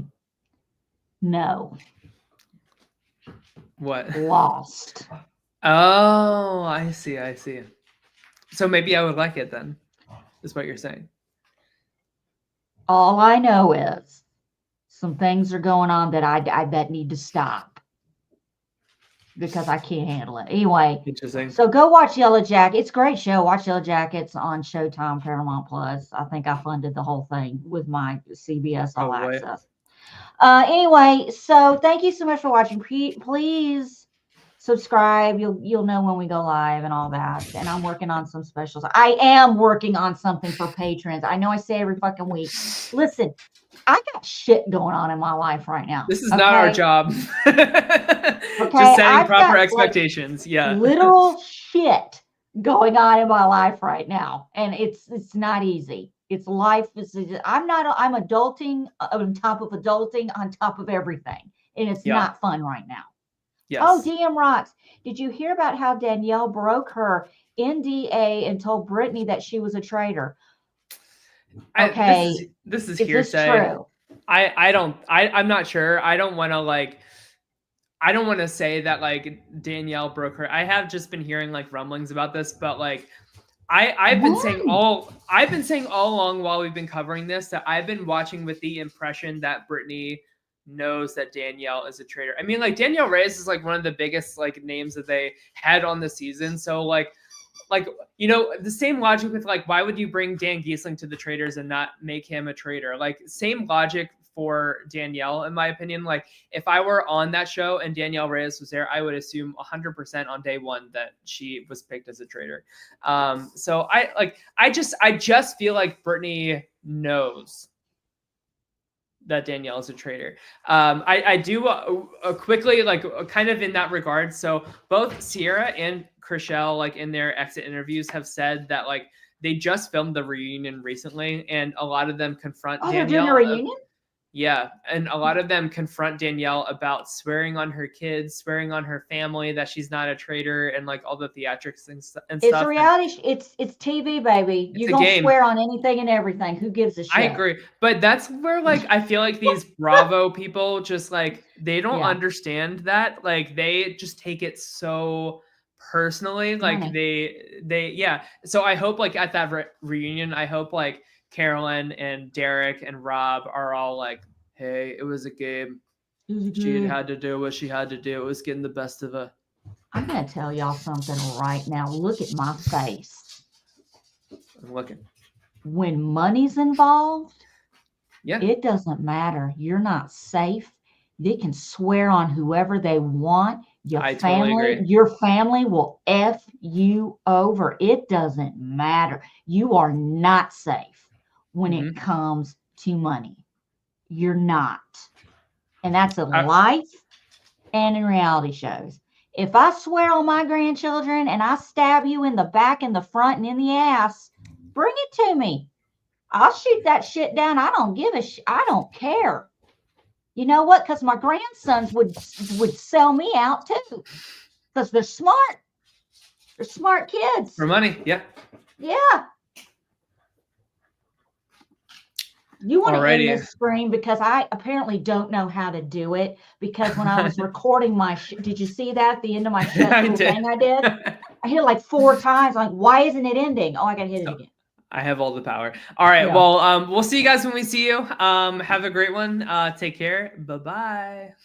No. What? Lost. Oh, I see. So maybe I would like it then, is what you're saying. All I know is some things are going on that I bet need to stop, because I can't handle it. Anyway, interesting. So go watch Yellow Jacket. It's a great show. Watch Yellow Jackets on Showtime, Paramount Plus. I think I funded the whole thing with my CBS All Access. Anyway, so thank you so much for watching. Please subscribe. You'll know when we go live and all that. And I'm working on some specials. I am working on something for patrons. I know I say every fucking week. Listen, I got shit going on in my life right now. This is not our job. Just setting proper expectations. Like, literal shit going on in my life right now. And it's not easy. It's life. I'm adulting on top of adulting on top of everything. And it's not fun right now. Yes. Oh, DM Rocks. Did you hear about how Danielle broke her NDA and told Brittany that she was a traitor? Okay. This is hearsay. True? I'm not sure. I don't want to say that like Danielle broke her. I have just been hearing like rumblings about this, but like I've been saying all along while we've been covering this that I've been watching with the impression that Brittany knows that Danielle is a traitor. I mean, like Danielle Reyes is like one of the biggest like names that they had on the season. So like, you know, the same logic with like, why would you bring Dan Giesling to the traders and not make him a traitor? Like same logic for Danielle, in my opinion. Like, if I were on that show and Danielle Reyes was there, I would assume 100% on day one that she was picked as a traitor. So I just feel like Brittany knows that Danielle is a traitor. I do quickly, like, kind of in that regard. So both Sierra and Chrishell, like, in their exit interviews, have said that, like, they just filmed the reunion recently, and a lot of them confront Danielle. They're doing a reunion? Yeah, and a lot of them confront Danielle about swearing on her kids, swearing on her family that she's not a traitor, and like all the theatrics and stuff. It's a reality. It's TV, baby. You gonna swear on anything and everything. Who gives a shit? I agree, but that's where, like, I feel like these Bravo people just, like, they don't understand that. Like, they just take it so personally. Like, they So I hope, like, at that reunion, I hope, like, Carolyn and Derek and Rob are all like, hey, it was a game. She had to do what she had to do. It was getting the best of her. I'm going to tell y'all something right now. Look at my face. I'm looking. When money's involved, yeah, it doesn't matter. You're not safe. They can swear on whoever they want. Your family will F you over. It doesn't matter. You are not safe when it comes to money. You're not. And that's in life and in reality shows. If I swear on my grandchildren and I stab you in the back, in the front, and in the ass, bring it to me. I'll shoot that shit down. I don't give a shit. I don't care. You know what? Because my grandsons would sell me out too. Because they're smart. They're smart kids. For money, yeah. Yeah. You want to end this screen because I apparently don't know how to do it. Because when I was recording my, did you see that at the end of my thing I did? I hit it like 4 times. Like, why isn't it ending? Oh, I got to hit it again. I have all the power. All right. Yeah. Well, we'll see you guys when we see you. Have a great one. Take care. Bye-bye.